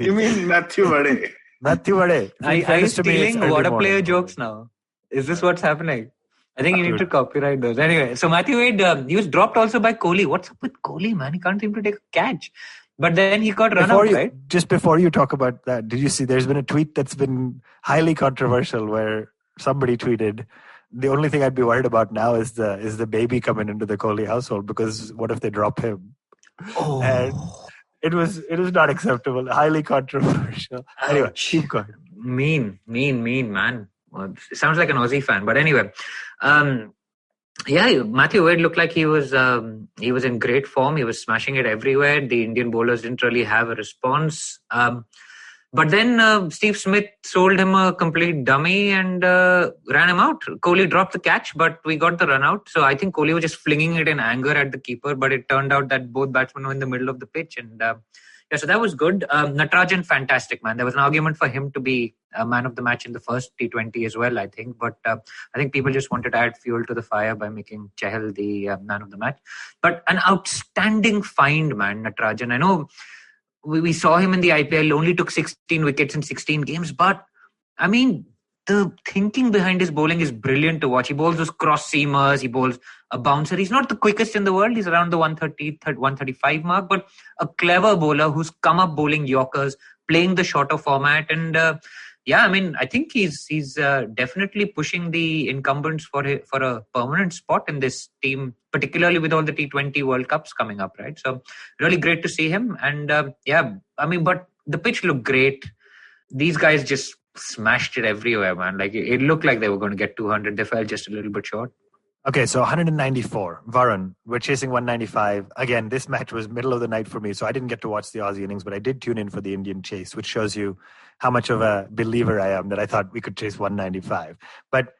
You mean Matthew Wade? Matthew Wade. Are you stealing water player jokes now? Is this what's happening? I think you need to copyright those. Anyway, so Matthew Wade, he was dropped also by Kohli. What's up with Kohli, man? He can't seem to take a catch. But then he got run out, right? Just before you talk about that, did you see there's been a tweet that's been highly controversial where somebody tweeted, the only thing I'd be worried about now is the baby coming into the Kohli household because what if they drop him? Oh. And it was not acceptable, highly controversial. Anyway, keep going. Mean, man. Well, it sounds like an Aussie fan. But anyway, Matthew Wade looked like he was in great form. He was smashing it everywhere. The Indian bowlers didn't really have a response. But then Steve Smith sold him a complete dummy and ran him out. Kohli dropped the catch, but we got the run out. So I think Kohli was just flinging it in anger at the keeper, but it turned out that both batsmen were in the middle of the pitch. And so that was good. Natarajan, fantastic, man. There was an argument for him to be a man of the match in the first T20 as well, I think. But I think people just wanted to add fuel to the fire by making Chahal the man of the match. But an outstanding find, man, Natarajan. I know we saw him in the IPL, only took 16 wickets in 16 games. But, I mean, the thinking behind his bowling is brilliant to watch. He bowls those cross-seamers. He bowls a bouncer. He's not the quickest in the world. He's around the 135 mark. But a clever bowler who's come up bowling Yorkers, playing the shorter format. And, I think he's definitely pushing the incumbents for a permanent spot in this team, particularly with all the T20 World Cups coming up, right? So really great to see him. And but the pitch looked great. These guys just smashed it everywhere, man. Like it looked like they were going to get 200. They fell just a little bit short. Okay, so 194. Varun, we're chasing 195. Again, this match was middle of the night for me, so I didn't get to watch the Aussie innings, but I did tune in for the Indian chase, which shows you how much of a believer I am that I thought we could chase 195. But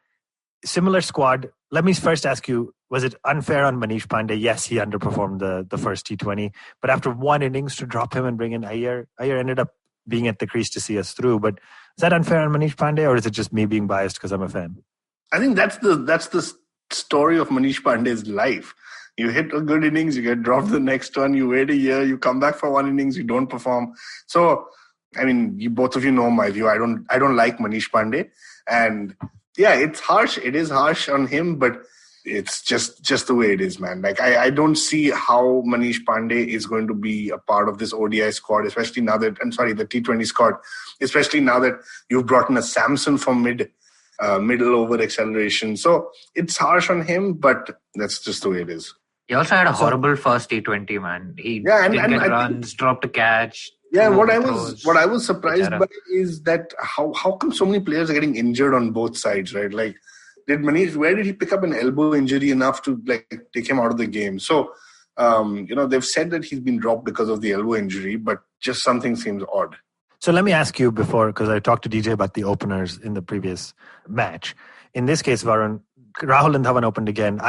similar squad. Let me first ask you, was it unfair on Manish Pandey? Yes, he underperformed the first T20, but after one innings to drop him and bring in Iyer ended up being at the crease to see us through. But is that unfair on Manish Pandey, or is it just me being biased because I'm a fan? I think that's the story of Manish Pandey's life. You hit a good innings, you get dropped the next one, you wait a year, you come back for one innings, you don't perform. So, I mean, both of you know my view. I don't like Manish Pandey. And yeah, it's harsh. It is harsh on him, but it's just the way it is, man. Like, I don't see how Manish Pandey is going to be a part of this ODI squad, especially now that, the T20 squad, especially now that you've brought in a Samson from middle over acceleration. So it's harsh on him, but that's just the way it is. He also had a horrible first T20, man. He didn't get runs, dropped a catch. Yeah, what I was surprised by is that how come so many players are getting injured on both sides, right? Like, where did he pick up an elbow injury enough to like take him out of the game? So, they've said that he's been dropped because of the elbow injury, but just something seems odd. So let me ask you before, because I talked to DJ about the openers in the previous match. In this case, Varun, Rahul and Dhawan opened again.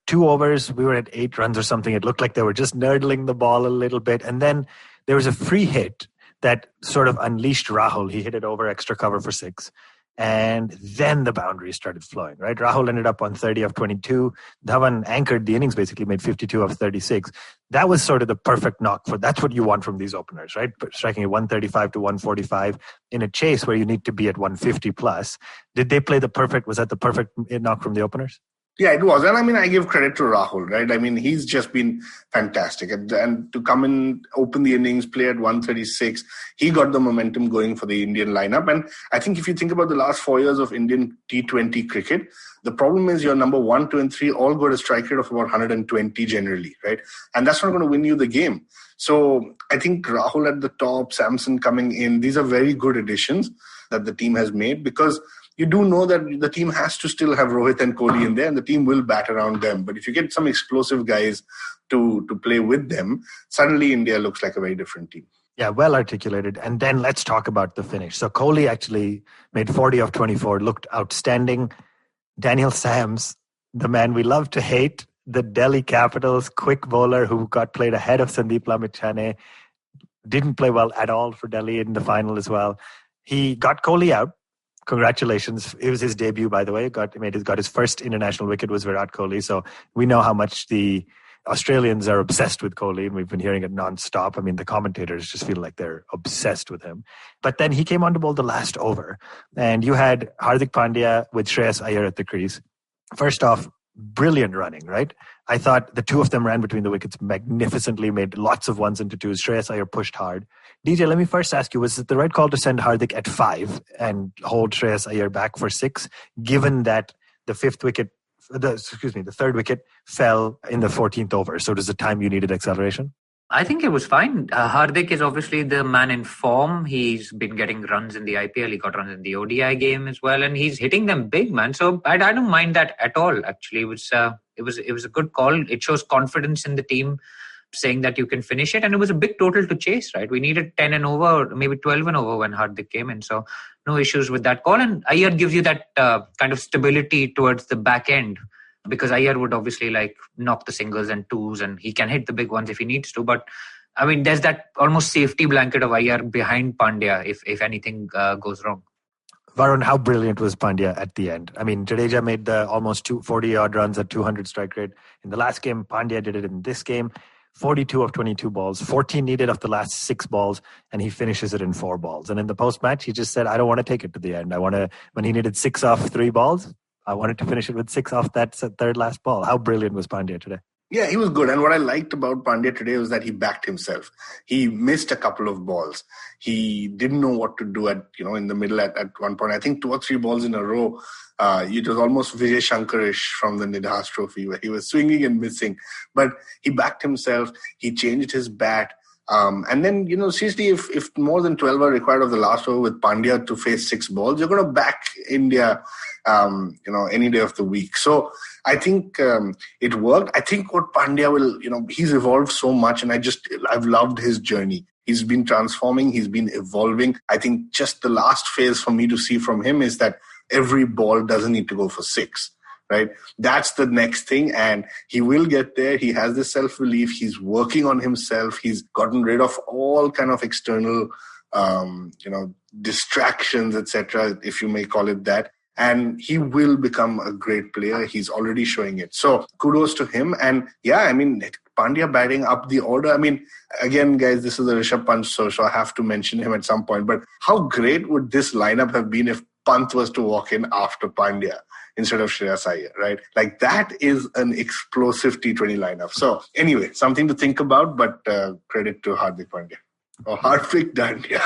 2 overs, we were at 8 runs or something. It looked like they were just nurdling the ball a little bit. And then there was a free hit that sort of unleashed Rahul. He hit it over extra cover for 6. And then the boundaries started flowing, right? Rahul ended up on 30 of 22. Dhawan anchored the innings, basically made 52 of 36. That was sort of the perfect knock that's what you want from these openers, right? Striking at 135 to 145 in a chase where you need to be at 150 plus. Did they play was that the perfect knock from the openers? Yeah, it was. And I mean, I give credit to Rahul, right? I mean, he's just been fantastic. And to come in, open the innings, play at 136, he got the momentum going for the Indian lineup. And I think if you think about the last 4 years of Indian T20 cricket, the problem is your number 1, 2, and 3 all got a strike rate of about 120 generally, right? And that's not going to win you the game. So I think Rahul at the top, Samson coming in, these are very good additions that the team has made, because you do know that the team has to still have Rohit and Kohli in there, and the team will bat around them. But if you get some explosive guys to play with them, suddenly India looks like a very different team. Yeah, well articulated. And then let's talk about the finish. So Kohli actually made 40 of 24, looked outstanding. Daniel Sams, the man we love to hate, the Delhi Capitals quick bowler who got played ahead of Sandeep Lamichhane, didn't play well at all for Delhi in the final as well. He got Kohli out. Congratulations. It was his debut, by the way. Got his first international wicket was Virat Kohli. So we know how much the Australians are obsessed with Kohli, and we've been hearing it nonstop. I mean, the commentators just feel like they're obsessed with him. But then he came on to bowl the last over, and you had Hardik Pandya with Shreyas Iyer at the crease. First off, brilliant running, right? I thought the two of them ran between the wickets magnificently, made lots of ones into twos. Shreyas Iyer pushed hard. DJ, let me first ask you, was it the right call to send Hardik at 5 and hold Shreyas Iyer back for 6, given that the third wicket fell in the 14th over? So does the time you needed acceleration? I think it was fine. Hardik is obviously the man in form. He's been getting runs in the IPL. He got runs in the ODI game as well, and he's hitting them big, man. So I don't mind that at all. Actually, it was a good call. It shows confidence in the team, saying that you can finish it, and it was a big total to chase. Right, we needed 10 and over, maybe 12 and over when Hardik came in. So no issues with that call. And Iyer gives you that kind of stability towards the back end, because Iyer would obviously knock the singles and twos, and he can hit the big ones if he needs to. But I mean, there's that almost safety blanket of Iyer behind Pandya if anything goes wrong. Varun, how brilliant was Pandya at the end? I mean, Jadeja made the almost 40-odd runs at 200 strike rate in the last game. Pandya did it in this game. 42 of 22 balls, 14 needed of the last 6 balls, and he finishes it in 4 balls. And in the post-match, he just said, I don't want to take it to the end. When he needed 6 off 3 balls, I wanted to finish it with 6 off that third last ball. How brilliant was Pandya today? Yeah, he was good. And what I liked about Pandya today was that he backed himself. He missed a couple of balls. He didn't know what to do in the middle at one point. I think 2 or 3 balls in a row. It was almost Vijay Shankarish from the Nidhas Trophy, where he was swinging and missing. But he backed himself. He changed his bat. And then, seriously, if more than 12 are required of the last over with Pandya to face 6 balls, you're going to back India, any day of the week. So I think it worked. I think what Pandya will, he's evolved so much, and I've loved his journey. He's been transforming. He's been evolving. I think just the last phase for me to see from him is that every ball doesn't need to go for 6. Right, that's the next thing, and he will get there. He has this self-belief. He's working on himself. He's gotten rid of all kind of external, distractions, etc., if you may call it that. And he will become a great player. He's already showing it. So kudos to him. And yeah, I mean, Pandya batting up the order. I mean, again, guys, this is a Rishabh Pant show, so I have to mention him at some point. But how great would this lineup have been if Pant was to walk in after Pandya instead of Shreyas Iyer, right? That is an explosive T20 lineup. So anyway, something to think about, but credit to Hardik Pandya. Or Hardik Pandya.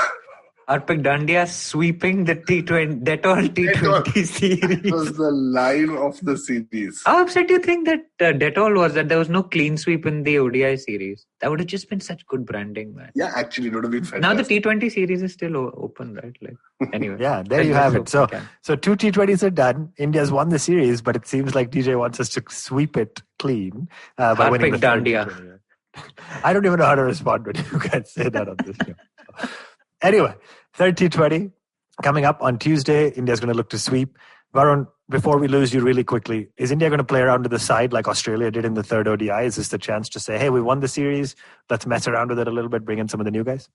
Hardik Pandya sweeping the T20 T20 series. That was the line of the series. How upset do you think that Dettol was that there was no clean sweep in the ODI series? That would have just been such good branding, man. Yeah, actually, it would have been fantastic. Now the T20 series is still open, right? Like, anyway. Yeah, there you have it. So 2 T20s are done. India's won the series, but it seems like DJ wants us to sweep it clean by winning the third T20. I don't even know how to respond when you guys say that on this show. Anyway, third T20 coming up on Tuesday. India's going to look to sweep. Varun, before we lose you really quickly, is India going to play around to the side like Australia did in the third ODI? Is this the chance to say, hey, we won the series, let's mess around with it a little bit, bring in some of the new guys?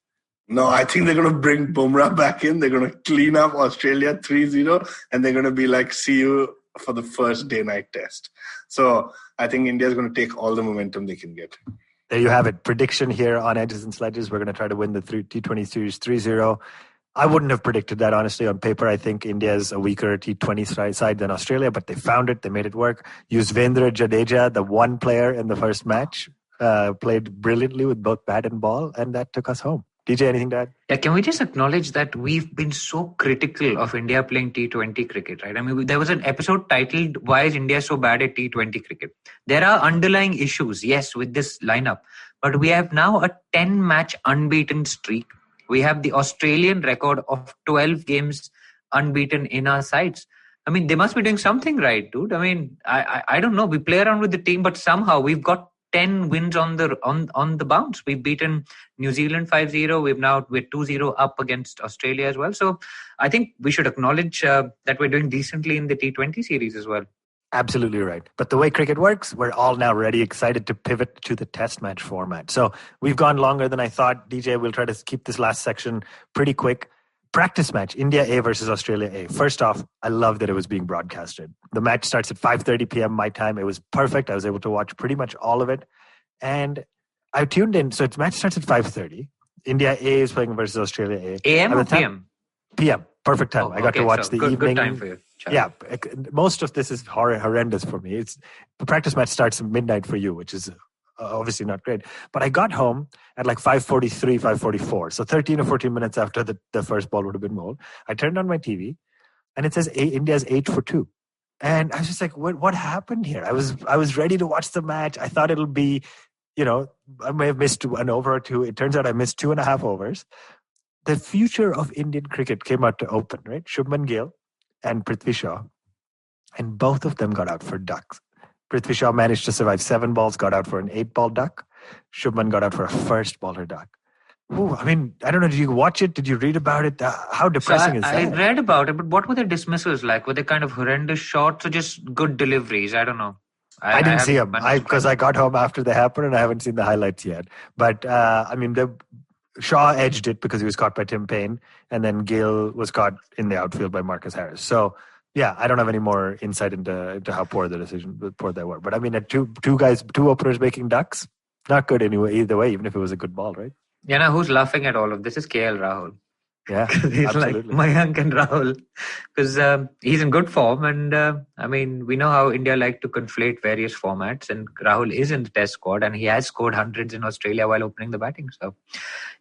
No, I think they're going to bring Bumrah back in. They're going to clean up Australia 3-0, and they're going to be like, see you for the first day-night test. So I think India's going to take all the momentum they can get. There you have it. Prediction here on Edges and Sledges. We're going to try to win the T20 series 3-0. I wouldn't have predicted that, honestly. On paper, I think India is a weaker T20 side than Australia, but they found it. They made it work. Yuzvendra-Jadeja, the one player in the first match, played brilliantly with both bat and ball, and that took us home. DJ, anything to add? Yeah, can we just acknowledge that we've been so critical of India playing T20 cricket, right? I mean, there was an episode titled, Why is India so bad at T20 cricket? There are underlying issues, yes, with this lineup. But we have now a 10-match unbeaten streak. We have the Australian record of 12 games unbeaten in our sides. I mean, they must be doing something right, dude. I mean, I don't know. We play around with the team, but somehow we've got 10 wins on the bounce. We've beaten New Zealand 5-0. We're 2-0 up against Australia as well. So I think we should acknowledge that we're doing decently in the T20 series as well. Absolutely right. But the way cricket works, we're all now ready, excited to pivot to the test match format. So we've gone longer than I thought. DJ, we'll try to keep this last section pretty quick. Practice match, India A versus Australia A. First off, I love that it was being broadcasted. The match starts at 5:30 p.m. my time. It was perfect. I was able to watch pretty much all of it. And I tuned in. So its match starts at 5:30. India A is playing versus Australia A. AM or PM? PM. Perfect time. I got to watch the evening. Good time for you. Sure. Yeah. Most of this is horrendous for me. The practice match starts at midnight for you, which is obviously not great. But I got home at like 5:43, 5:44. So 13 or 14 minutes after the first ball would have been bowled. I turned on my TV and it says India's 8 for 2. And I was just like, what happened here? I was ready to watch the match. I thought it'll be, I may have missed an over or two. It turns out I missed 2.5 overs. The future of Indian cricket came out to open, right? Shubman Gill and Prithvi Shaw. And both of them got out for ducks. Prithvi Shaw managed to survive 7 balls, got out for an 8-ball duck. Shubman got out for a first-baller duck. Ooh, I mean, I don't know. Did you watch it? Did you read about it? How depressing is that? I read about it, but what were the dismissals like? Were they kind of horrendous shots or just good deliveries? I don't know. I didn't see them because I got home after they happened and I haven't seen the highlights yet. But, I mean, Shaw edged it because he was caught by Tim Payne, and then Gill was caught in the outfield by Marcus Harris. So, yeah, I don't have any more insight into how poor they were. But I mean, two openers making ducks, not good anyway. Either way, even if it was a good ball, right? Yeah, now who's laughing at all of this is KL Rahul. Yeah, he's absolutely. Like Mayank and Rahul because he's in good form, and I mean, we know how India like to conflate various formats, and Rahul is in the Test squad, and he has scored hundreds in Australia while opening the batting, so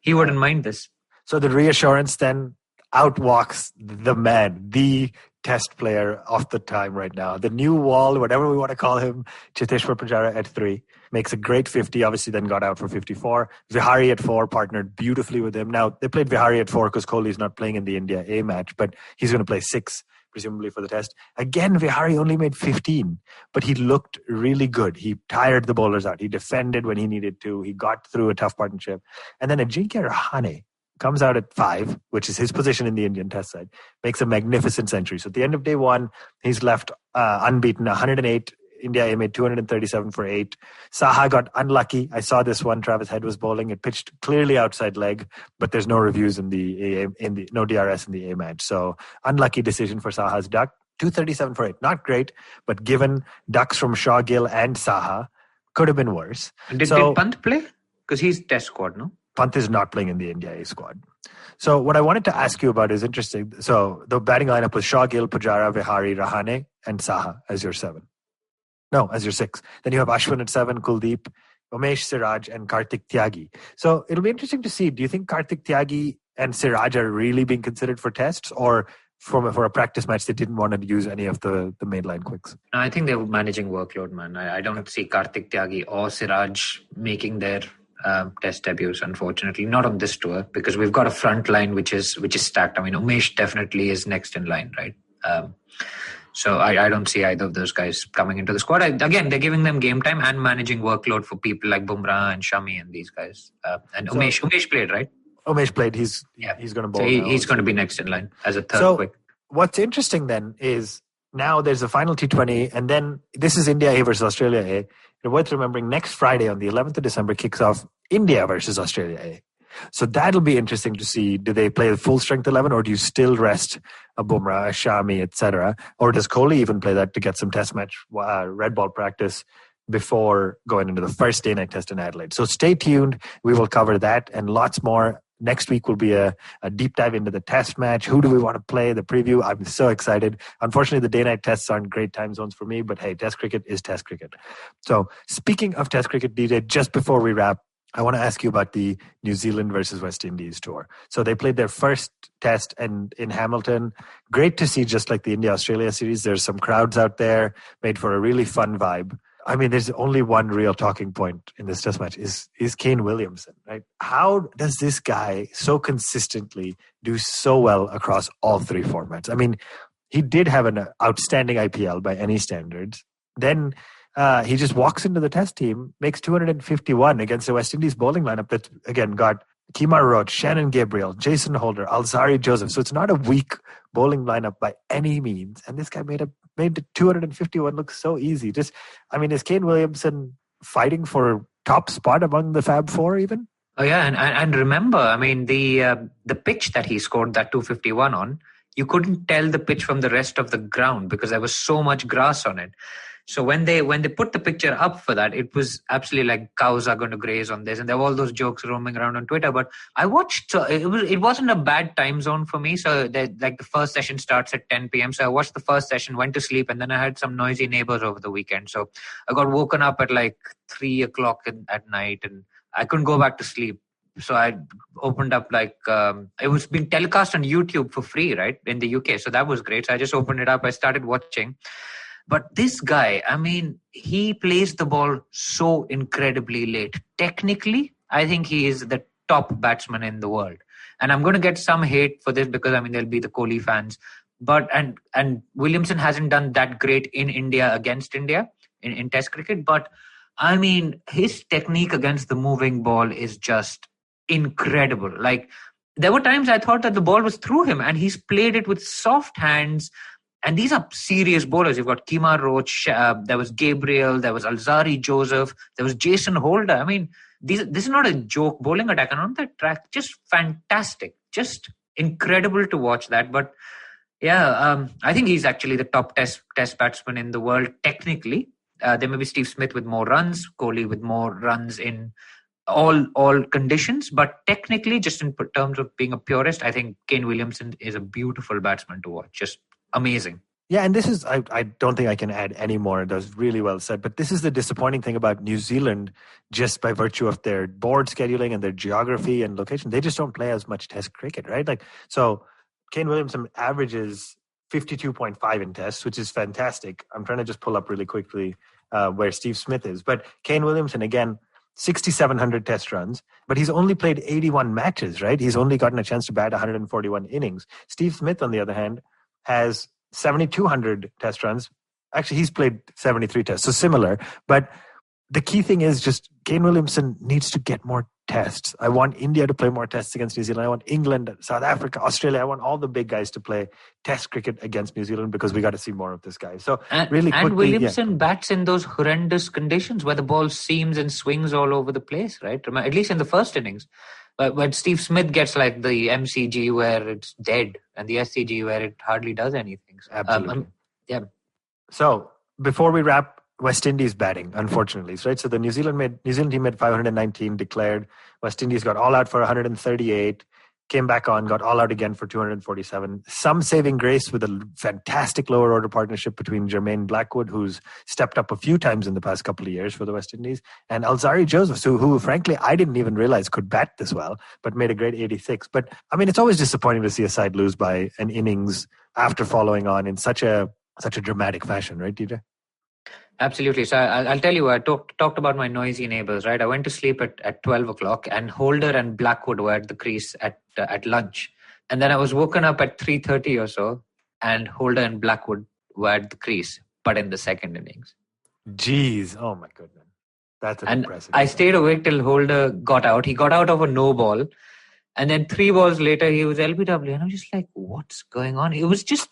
he wouldn't mind this. So the reassurance then outwalks the man, the Test player of the time right now, the new wall, whatever we want to call him. Cheteshwar Pujara at 3 makes a great 50, obviously then got out for 54. Vihari at 4 partnered beautifully with him. Now they played Vihari at 4 because Kohli's not playing in the India A match, but he's going to play 6 presumably for the Test. Again, Vihari only made 15, but he looked really good. He tired the bowlers out. He defended when he needed to. He got through a tough partnership. And then Ajinkya Rahane comes out at 5, which is his position in the Indian Test side, makes a magnificent century. So at the end of day 1, he's left unbeaten, 108. India A made 237 for 8. Saha got unlucky. I saw this one. Travis Head was bowling. It pitched clearly outside leg, but there's no reviews no DRS in the A match. So unlucky decision for Saha's duck. 237 for 8. Not great, but given ducks from Shaw, Gill and Saha, could have been worse. Did Pant play? Because he's Test squad, no? Pant is not playing in the India A squad. So what I wanted to ask you about is interesting. So the batting lineup was Shaw, Gill, Pujara, Vihari, Rahane, and Saha as your 7. No, as your 6. Then you have Ashwin at 7, Kuldeep, Umesh Siraj, and Kartik Tyagi. So it'll be interesting to see. Do you think Kartik Tyagi and Siraj are really being considered for tests, or for a practice match, they didn't want to use any of the mainline quicks? No, I think they're managing workload, man. I don't see Karthik Tyagi or Siraj making their test debuts, unfortunately. Not on this tour, because we've got a front line which is stacked. I mean, Umesh definitely is next in line, right? So I don't see either of those guys coming into the squad. Again, they're giving them game time and managing workload for people like Bumrah and Shami and these guys. And Umesh played, right? Umesh played. He's going to bowl. So he's going to be next in line as a third quick. What's interesting then is now there's a final T20, and then this is India A versus Australia A. And worth remembering, next Friday on the 11th of December kicks off India versus Australia A. So that'll be interesting to see. Do they play the full strength 11, or do you still rest a Bumrah, a Shami, etc.? Or does Kohli even play that to get some test match red ball practice before going into the first day-night test in Adelaide? So stay tuned. We will cover that and lots more. Next week will be a deep dive into the test match. Who do we want to play? The preview. I'm so excited. Unfortunately, the day-night tests aren't great time zones for me, but hey, test cricket is test cricket. So speaking of test cricket, DJ, just before we wrap, I want to ask you about the New Zealand versus West Indies tour. So they played their first test in Hamilton. Great to see, just like the India-Australia series. There's some crowds out there, made for a really fun vibe. I mean, there's only one real talking point in this test match is Kane Williamson, right? How does this guy so consistently do so well across all three formats? I mean, he did have an outstanding IPL by any standards. Then he just walks into the test team, makes 251 against the West Indies bowling lineup that, again, got Kemar Roach, Shannon Gabriel, Jason Holder, Alzari Joseph. So it's not a weak bowling lineup by any means. And this guy made the 251 look so easy. Is Kane Williamson fighting for top spot among the Fab Four even? Oh yeah, and remember, I mean, the pitch that he scored that 251 on, you couldn't tell the pitch from the rest of the ground because there was so much grass on it. So when they put the picture up for that, it was absolutely like cows are going to graze on this, and there were all those jokes roaming around on Twitter. But I watched; it wasn't a bad time zone for me. So the first session starts at 10 p.m. So I watched the first session, went to sleep, and then I had some noisy neighbors over the weekend. So I got woken up at like 3 o'clock at night, and I couldn't go back to sleep. So I opened up it was being telecast on YouTube for free, right, in the UK. So that was great. So I just opened it up. I started watching. But this guy, I mean, he plays the ball so incredibly late. Technically, I think he is the top batsman in the world. And I'm going to get some hate for this because, I mean, there'll be the Kohli fans. But and Williamson hasn't done that great in India against India in Test cricket. But, I mean, his technique against the moving ball is just incredible. Like, there were times I thought that the ball was through him, and he's played it with soft hands. And these are serious bowlers. You've got Kemar Roach, there was Gabriel, there was Alzari Joseph, there was Jason Holder. I mean, this is not a joke bowling attack. And on that track, just fantastic. Just incredible to watch that. But yeah, I think he's actually the top test batsman in the world technically. There may be Steve Smith with more runs, Kohli with more runs in all conditions. But technically, just in terms of being a purist, I think Kane Williamson is a beautiful batsman to watch. Just amazing. Yeah, and this is, I don't think I can add any more. It was really well said. But this is the disappointing thing about New Zealand, just by virtue of their board scheduling and their geography and location. They just don't play as much test cricket, right? So Kane Williamson averages 52.5 in tests, which is fantastic. I'm trying to just pull up really quickly where Steve Smith is. But Kane Williamson, again, 6,700 test runs, but he's only played 81 matches, right? He's only gotten a chance to bat 141 innings. Steve Smith, on the other hand, has 7,200 test runs. Actually, he's played 73 tests, so similar. But the key thing is just Kane Williamson needs to get more tests. I want India to play more tests against New Zealand. I want England, South Africa, Australia. I want all the big guys to play test cricket against New Zealand because we got to see more of this guy. So really quickly, and Williamson bats in those horrendous conditions where the ball seams and swings all over the place, right? At least in the first innings. But Steve Smith gets like the MCG where it's dead and the SCG where it hardly does anything. So, absolutely. Yeah. So before we wrap, West Indies batting, unfortunately, right? So the New Zealand team made 519 declared. West Indies got all out for 138. came back on, got all out again for 247. Some saving grace with a fantastic lower order partnership between Jermaine Blackwood, who's stepped up a few times in the past couple of years for the West Indies, and Alzarri Joseph, who frankly I didn't even realize could bat this well, but made a great 86. But I mean, it's always disappointing to see a side lose by an innings after following on in such a dramatic fashion, right, DJ? Absolutely. So I'll tell you, I talked about my noisy neighbors, right? I went to sleep at 12 o'clock and Holder and Blackwood were at the crease at lunch. And then I was woken up at 3:30 or so and Holder and Blackwood were at the crease, but in the second innings. Jeez. Oh my goodness. That's impressive. I stayed awake till Holder got out. He got out of a no ball. And then 3 balls later, he was LBW. And I'm just like, what's going on? It was just...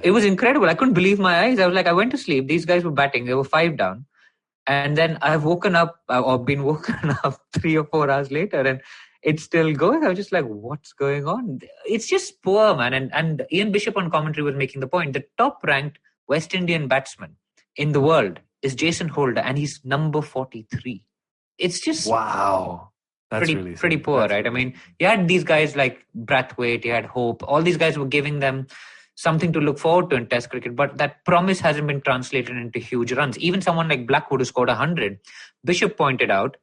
It was incredible. I couldn't believe my eyes. I was like, I went to sleep. These guys were batting. They were 5 down. And then I've woken up or been woken up 3 or 4 hours later and it's still going. I was just like, what's going on? It's just poor, man. And Ian Bishop on commentary was making the point. The top ranked West Indian batsman in the world is Jason Holder and he's number 43. It's just... Wow. That's pretty poor, right? I mean, you had these guys like Brathwaite, you had Hope. All these guys were giving them something to look forward to in Test cricket, but that promise hasn't been translated into huge runs. Even someone like Blackwood who scored 100, Bishop pointed out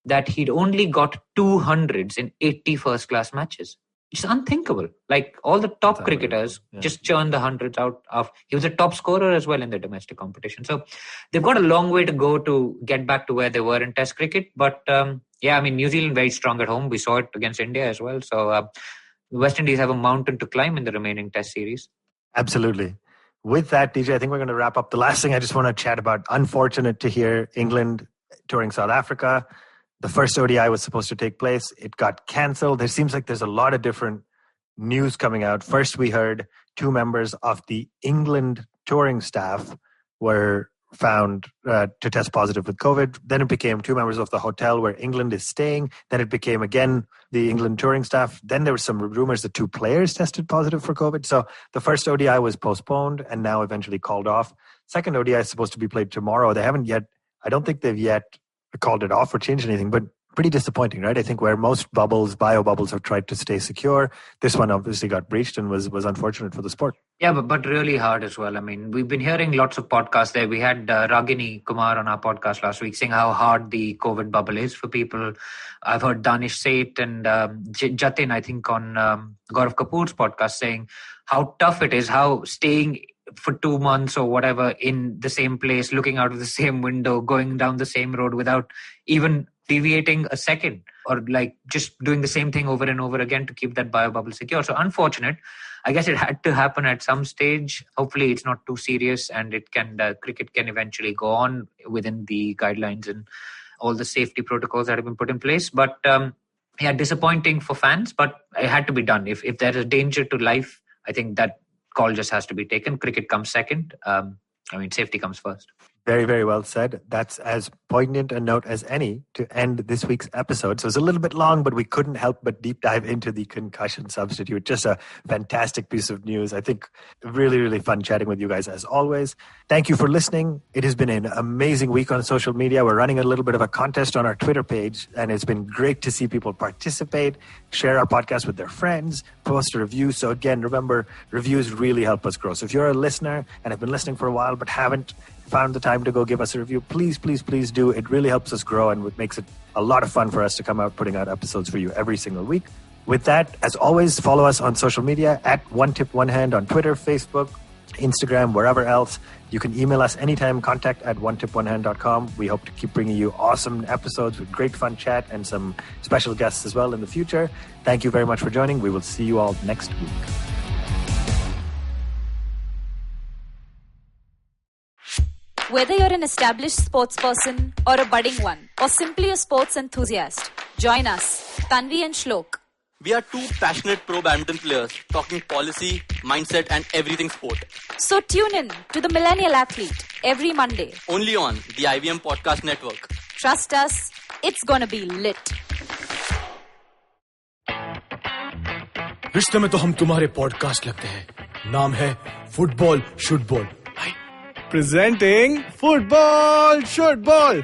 that he'd only got 200s in 80 first-class matches. It's unthinkable. Like all the top cricketers just churned the hundreds out of... He was a top scorer as well in the domestic competition. So they've got a long way to go to get back to where they were in Test cricket. But New Zealand very strong at home. We saw it against India as well. So the West Indies have a mountain to climb in the remaining Test series. Absolutely. With that, DJ, I think we're going to wrap up. The last thing I just want to chat about, unfortunate to hear England touring South Africa. The first ODI was supposed to take place. It got cancelled. There seems like there's a lot of different news coming out. First, we heard 2 members of the England touring staff were found to test positive with COVID. Then it became 2 members of the hotel where England is staying. Then it became again the England touring staff. Then there were some rumors that 2 players tested positive for COVID. So the first ODI was postponed and now eventually called off. Second ODI is supposed to be played tomorrow. They haven't yet, I don't think they've yet called it off or changed anything, but pretty disappointing, right? I think where most bio bubbles have tried to stay secure, this one obviously got breached and was unfortunate for the sport. Yeah, but really hard as well. I mean, we've been hearing lots of podcasts there. We had Ragini Kumar on our podcast last week saying how hard the COVID bubble is for people. I've heard Danish Seth and Jatin, I think, on Gaurav Kapoor's podcast saying how tough it is, how staying for 2 months or whatever in the same place, looking out of the same window, going down the same road without even deviating a second, or like just doing the same thing over and over again to keep that bio bubble secure. So unfortunate. I guess it had to happen at some stage. Hopefully it's not too serious and it can cricket can eventually go on within the guidelines and all the safety protocols that have been put in place. But disappointing for fans, but it had to be done. If there is danger to life, I think that call just has to be taken. Cricket comes second. Safety comes first. Very, very well said. That's as poignant a note as any to end this week's episode. So it's a little bit long, but we couldn't help but deep dive into the concussion substitute. Just a fantastic piece of news. I think really, really fun chatting with you guys as always. Thank you for listening. It has been an amazing week on social media. We're running a little bit of a contest on our Twitter page, and it's been great to see people participate, share our podcast with their friends, post a review. So again, remember, reviews really help us grow. So if you're a listener and have been listening for a while but haven't found the time to go give us a review, please do. It really helps us grow and it makes it a lot of fun for us to come out putting out episodes for you every single week. With that, as always, follow us on social media at One Tip One Hand on Twitter, Facebook, Instagram, wherever else. You can email us anytime, contact@onetiponehand.com. We hope to keep bringing you awesome episodes with great fun chat and some special guests as well in the future. Thank you very much for joining. We will see you all next week. Whether you're an established sports person or a budding one, or simply a sports enthusiast, join us, Tanvi and Shlok. We are 2 passionate pro badminton players talking policy, mindset and everything sport. So tune in to The Millennial Athlete every Monday. Only on the IVM Podcast Network. Trust us, it's gonna be lit. रिश्ते में तो हम तुम्हारे podcast लगते हैं. नाम है football शुटबॉल. Presenting Football Shortball,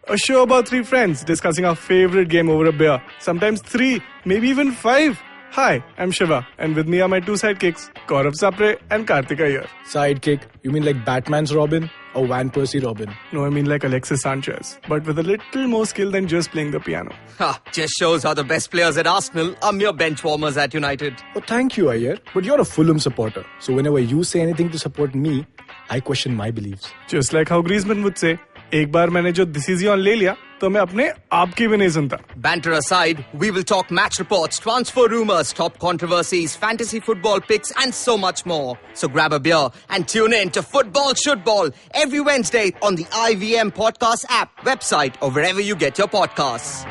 a show about 3 friends discussing our favorite game over a beer. Sometimes 3, maybe even 5. Hi, I'm Shiva, and with me are my two sidekicks, Gaurav Sapre and Karthik Iyer. Sidekick? You mean like Batman's Robin or Van Persie Robin? No, I mean like Alexis Sanchez, but with a little more skill than just playing the piano. Ha! Just shows how the best players at Arsenal are mere bench warmers at United. Oh, thank you, Iyer. But you're a Fulham supporter, so whenever you say anything to support me, I question my beliefs. Just like how Griezmann would say, एक बार मैंने जो decision ले लिया, तो मैं अपने आप की भी नहीं सुनता. Banter aside, we will talk match reports, transfer rumours, top controversies, fantasy football picks, and so much more. So grab a beer and tune in to Football Should Ball every Wednesday on the IVM Podcast app, website, or wherever you get your podcasts.